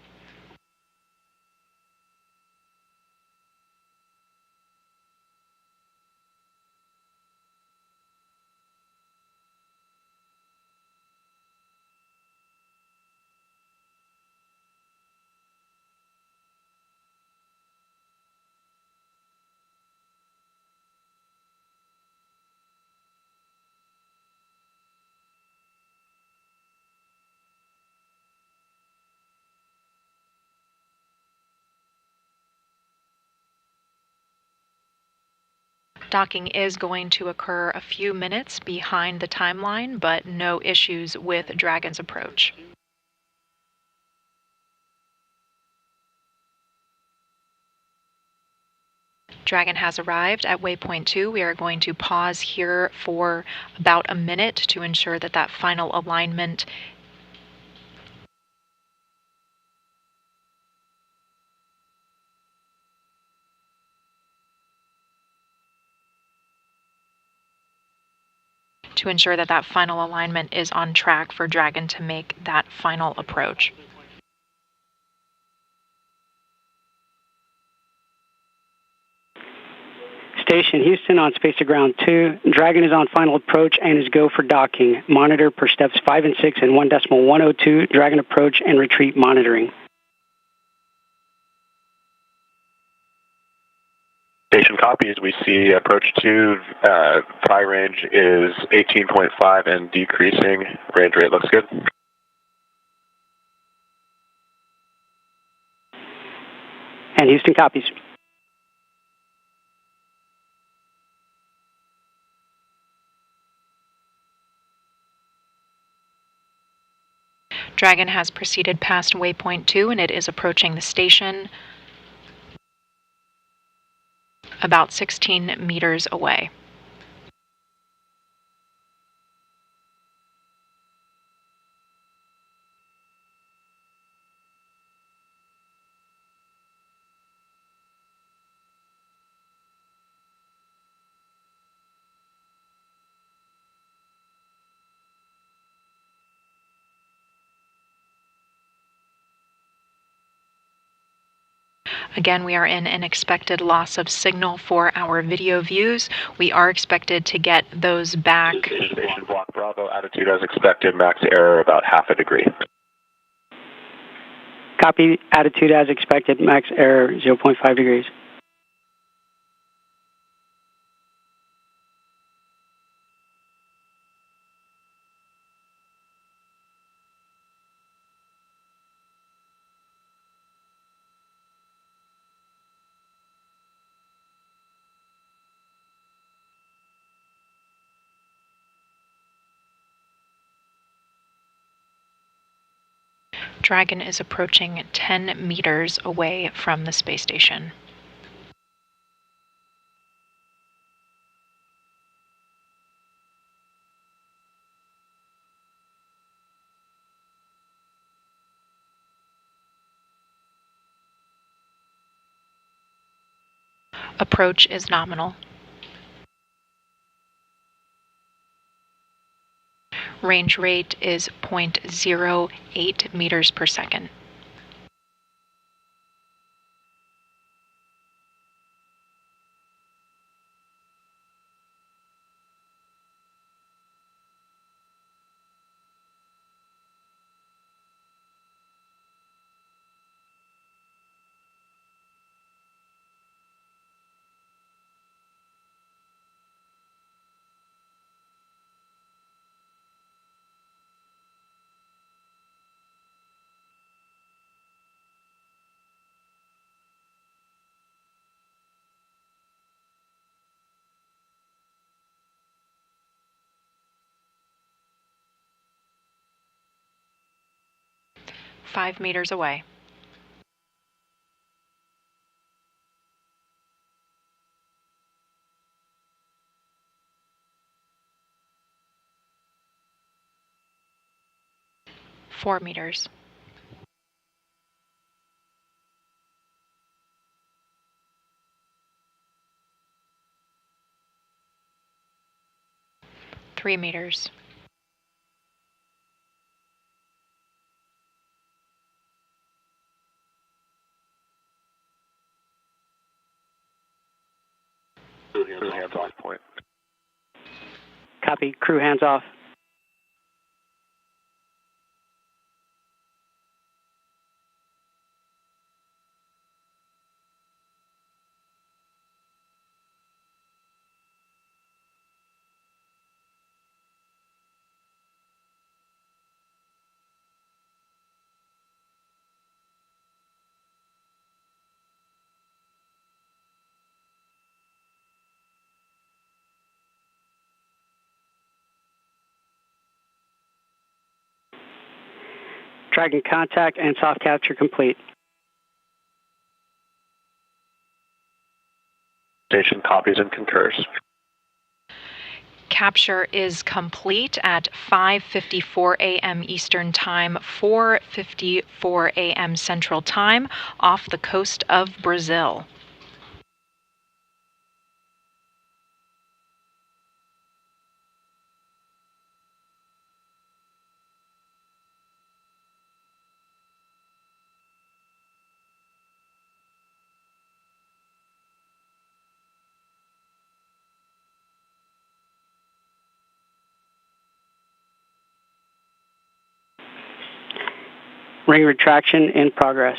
Docking is going to occur a few minutes behind the timeline, but no issues with Dragon's approach. Dragon has arrived at waypoint 2. We are going to pause here for about a minute to ensure that that final alignment is on track for Dragon to make that final approach. Station Houston on space to ground 2. Dragon is on final approach and is go for docking. Monitor per steps 5 and 6 and 1.102. Dragon approach and retreat monitoring. Station copies. We see approach 2, fly range is 18.5 and decreasing. Range rate looks good. And Houston copies. Dragon has proceeded past waypoint 2 and it is approaching the station about 16 meters away. Again, we are in an expected loss of signal for our video views. We are expected to get those back. Station Block Bravo, attitude as expected, max error about half a degree. Copy, attitude as expected, max error 0.5 degrees. Dragon is approaching 10 meters away from the space station. Approach is nominal. Range rate is 0.08 meters per second. Five meters away. Four meters. 3 meters. 2 hands off point. Copy, crew hands off. Dragon contact and soft capture complete. Station copies and concurs. Capture is complete at 5:54 a.m. Eastern Time, 4:54 a.m. Central Time, off the coast of Brazil. Ring retraction in progress.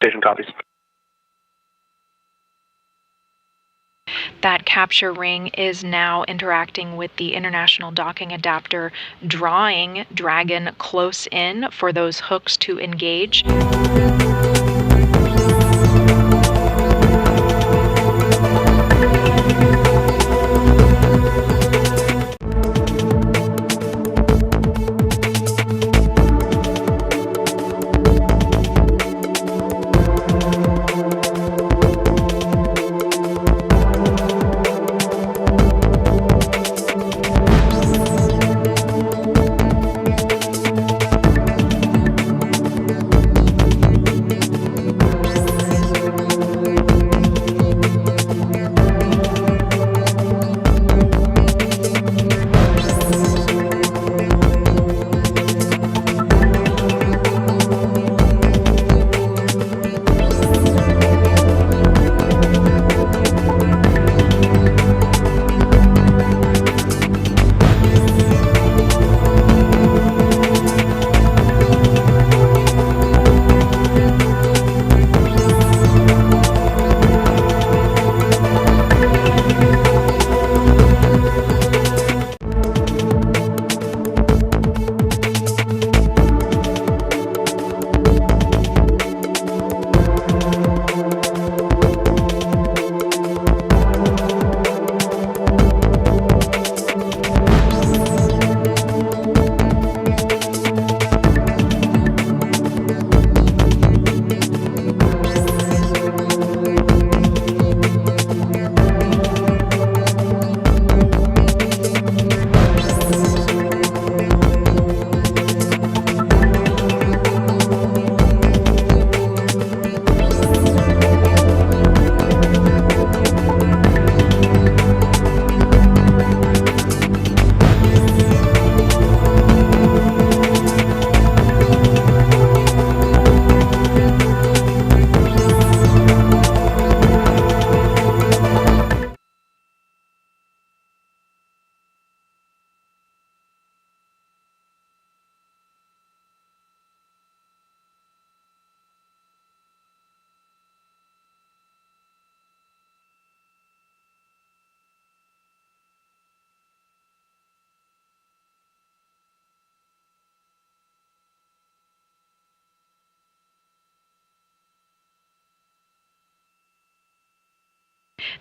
Station copies. That capture ring is now interacting with the International Docking Adapter, drawing Dragon close in for those hooks to engage.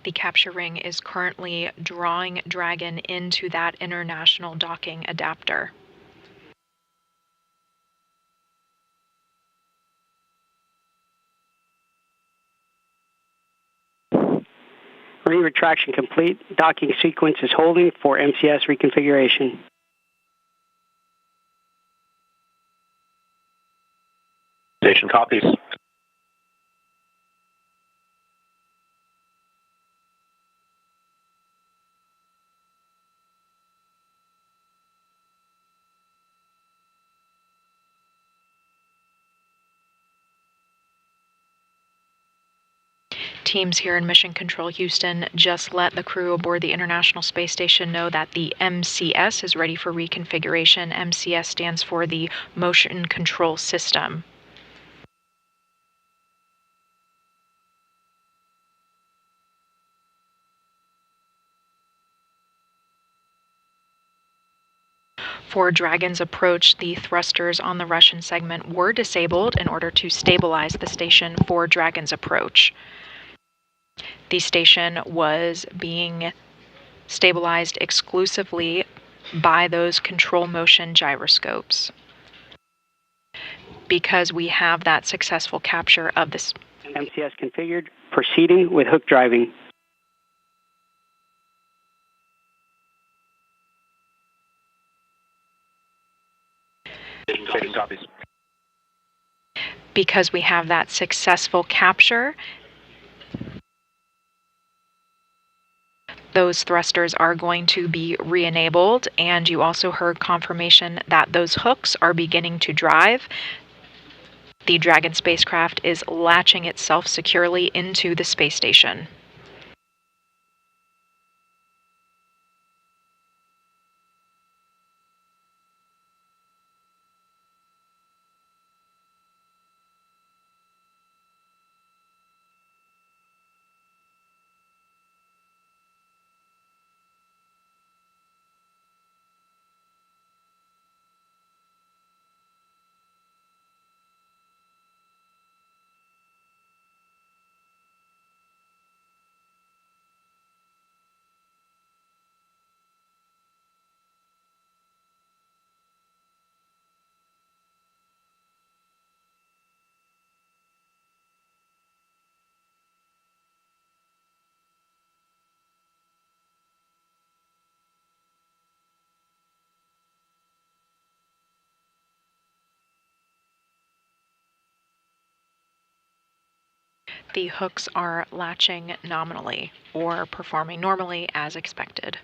The capture ring is currently drawing Dragon into that International Docking Adapter. Ring retraction complete. Docking sequence is holding for MCS reconfiguration. Station copies. Teams here in Mission Control Houston just let the crew aboard the International Space Station know that the MCS is ready for reconfiguration. MCS stands for the Motion Control System. For Dragon's approach, the thrusters on the Russian segment were disabled in order to stabilize the station for Dragon's approach. The station was being stabilized exclusively by those control motion gyroscopes. Because we have that successful capture of this. MCS configured, proceeding with hook driving. Copies. Because we have that successful capture, those thrusters are going to be re-enabled, and you also heard confirmation that those hooks are beginning to drive. The Dragon spacecraft is latching itself securely into the space station. The hooks are latching nominally or performing normally as expected.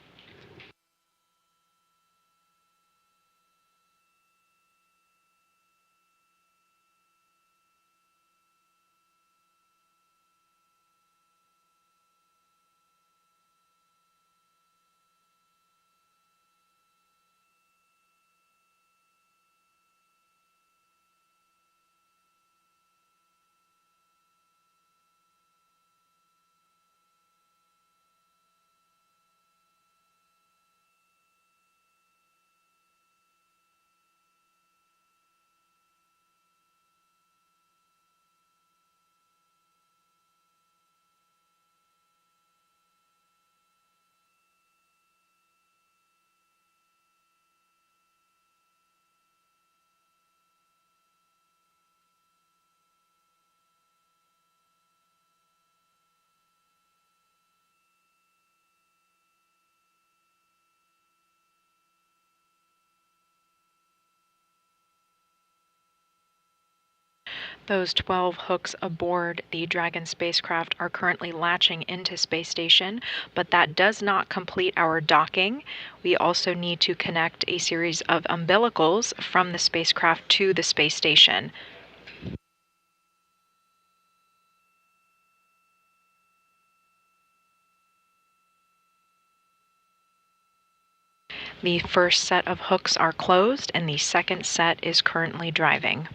Those 12 hooks aboard the Dragon spacecraft are currently latching into space station, but that does not complete our docking. We also need to connect a series of umbilicals from the spacecraft to the space station. The first set of hooks are closed, and the second set is currently driving.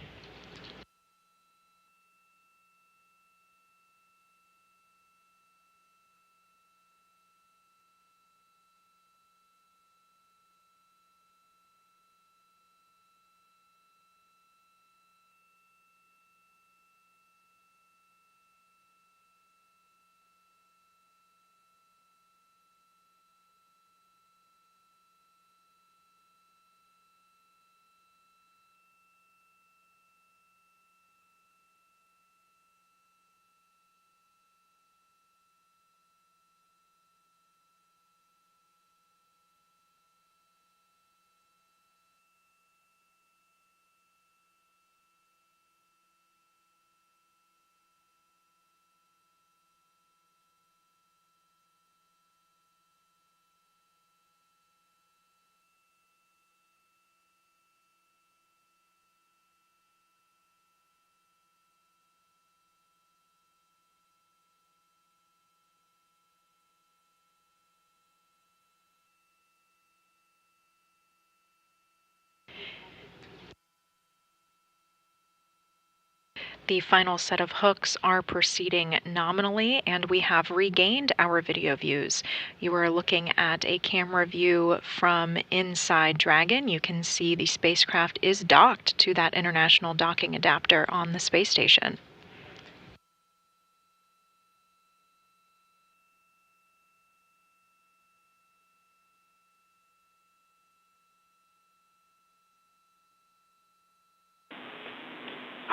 The final set of hooks are proceeding nominally, and we have regained our video views. You are looking at a camera view from inside Dragon. You can see the spacecraft is docked to that international docking adapter on the space station.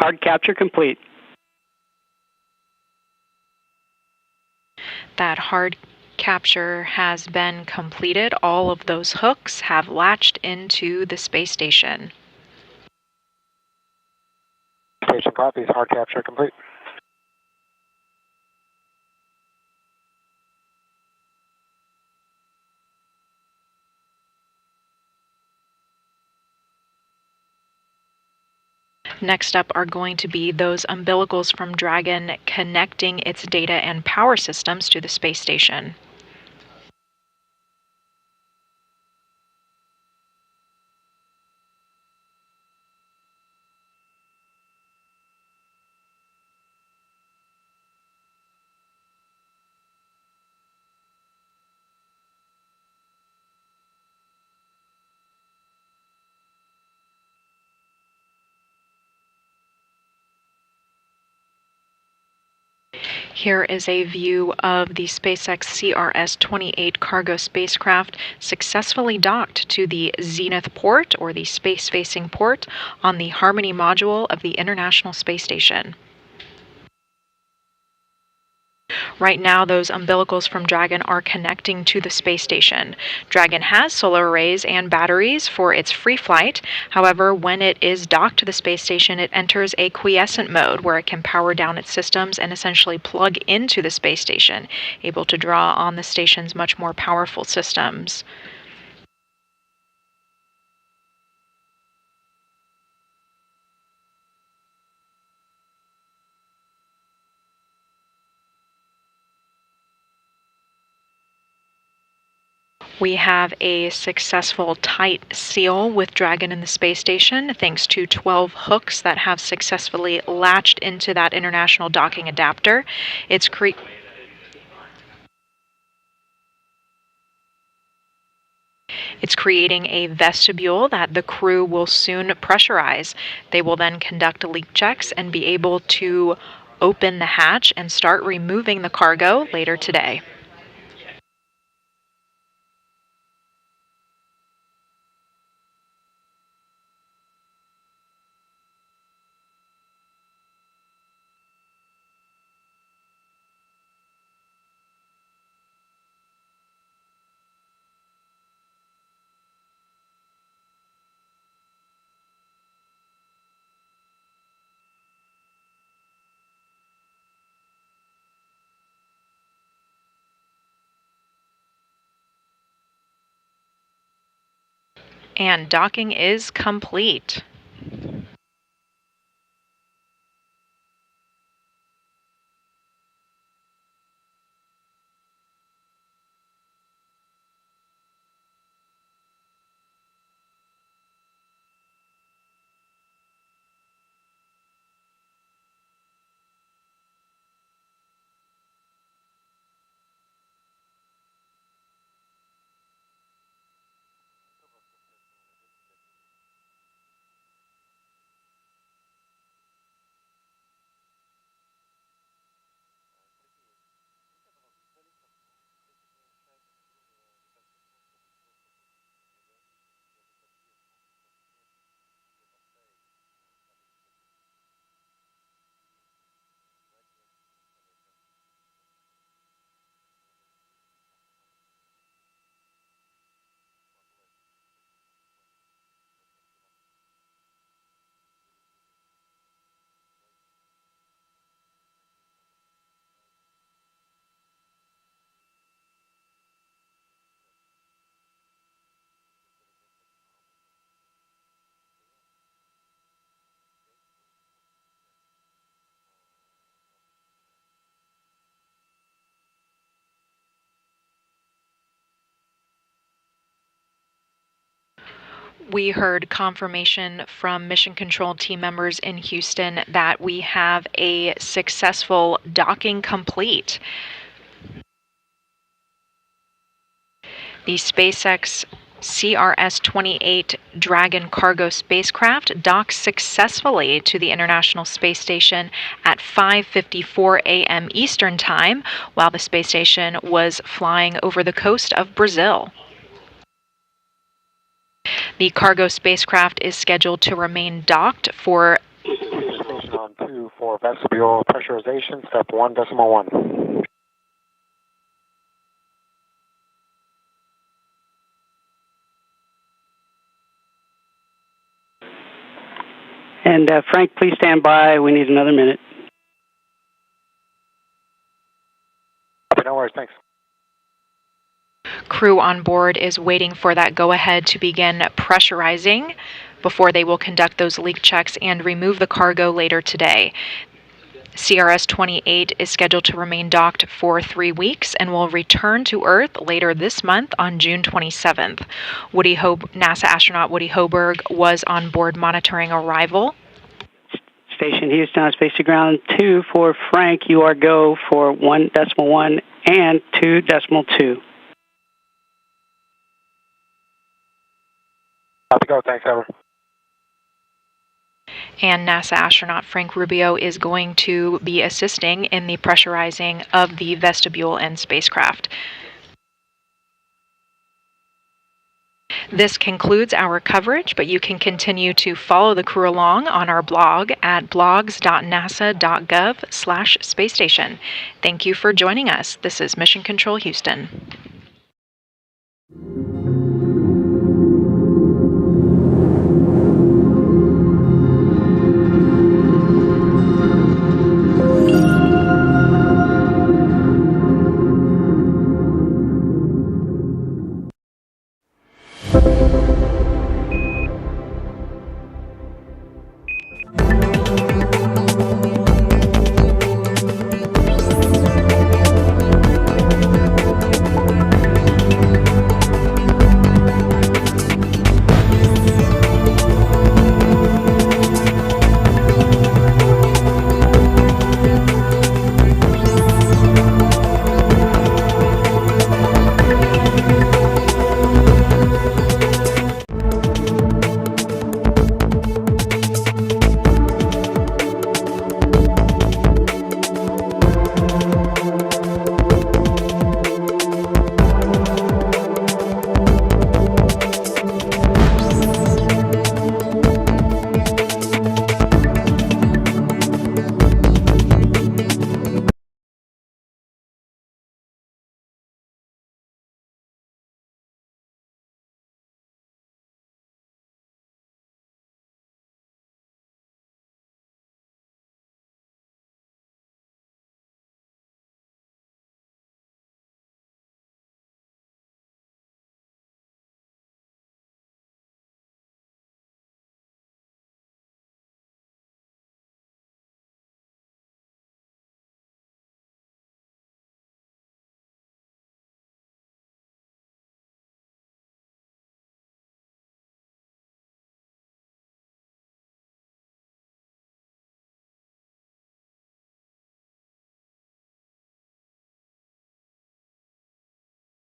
Hard capture complete. That hard capture has been completed. All of those hooks have latched into the space station. Station copies. Hard capture complete. Next up are going to be those umbilicals from Dragon connecting its data and power systems to the space station. Here is a view of the SpaceX CRS-28 cargo spacecraft successfully docked to the Zenith port, or the space-facing port, on the Harmony module of the International Space Station. Right now, those umbilicals from Dragon are connecting to the space station. Dragon has solar arrays and batteries for its free flight. However, when it is docked to the space station, it enters a quiescent mode where it can power down its systems and essentially plug into the space station, able to draw on the station's much more powerful systems. We have a successful tight seal with Dragon in the space station, thanks to 12 hooks that have successfully latched into that international docking adapter. It's creating a vestibule that the crew will soon pressurize. They will then conduct leak checks and be able to open the hatch and start removing the cargo later today. And docking is complete. We heard confirmation from Mission Control team members in Houston that we have a successful docking complete. The SpaceX CRS-28 Dragon cargo spacecraft docked successfully to the International Space Station at 5:54 a.m. Eastern Time while the space station was flying over the coast of Brazil. The cargo spacecraft is scheduled to remain docked for Bravo, vestibule pressurization, step 1.1. And Frank, please stand by. We need another minute. Okay, no worries, thanks. Crew on board is waiting for that go-ahead to begin pressurizing before they will conduct those leak checks and remove the cargo later today. CRS-28 is scheduled to remain docked for 3 weeks and will return to Earth later this month on June 27th. NASA astronaut Woody Hoberg was on board monitoring arrival. Station Houston on Space to Ground 2 for Frank. You are go for 1.1 and 2.2. Copy, go, thanks, over. And NASA astronaut Frank Rubio is going to be assisting in the pressurizing of the vestibule and spacecraft. This concludes our coverage, but you can continue to follow the crew along on our blog at blogs.nasa.gov/spacestation. Thank you for joining us. This is Mission Control Houston.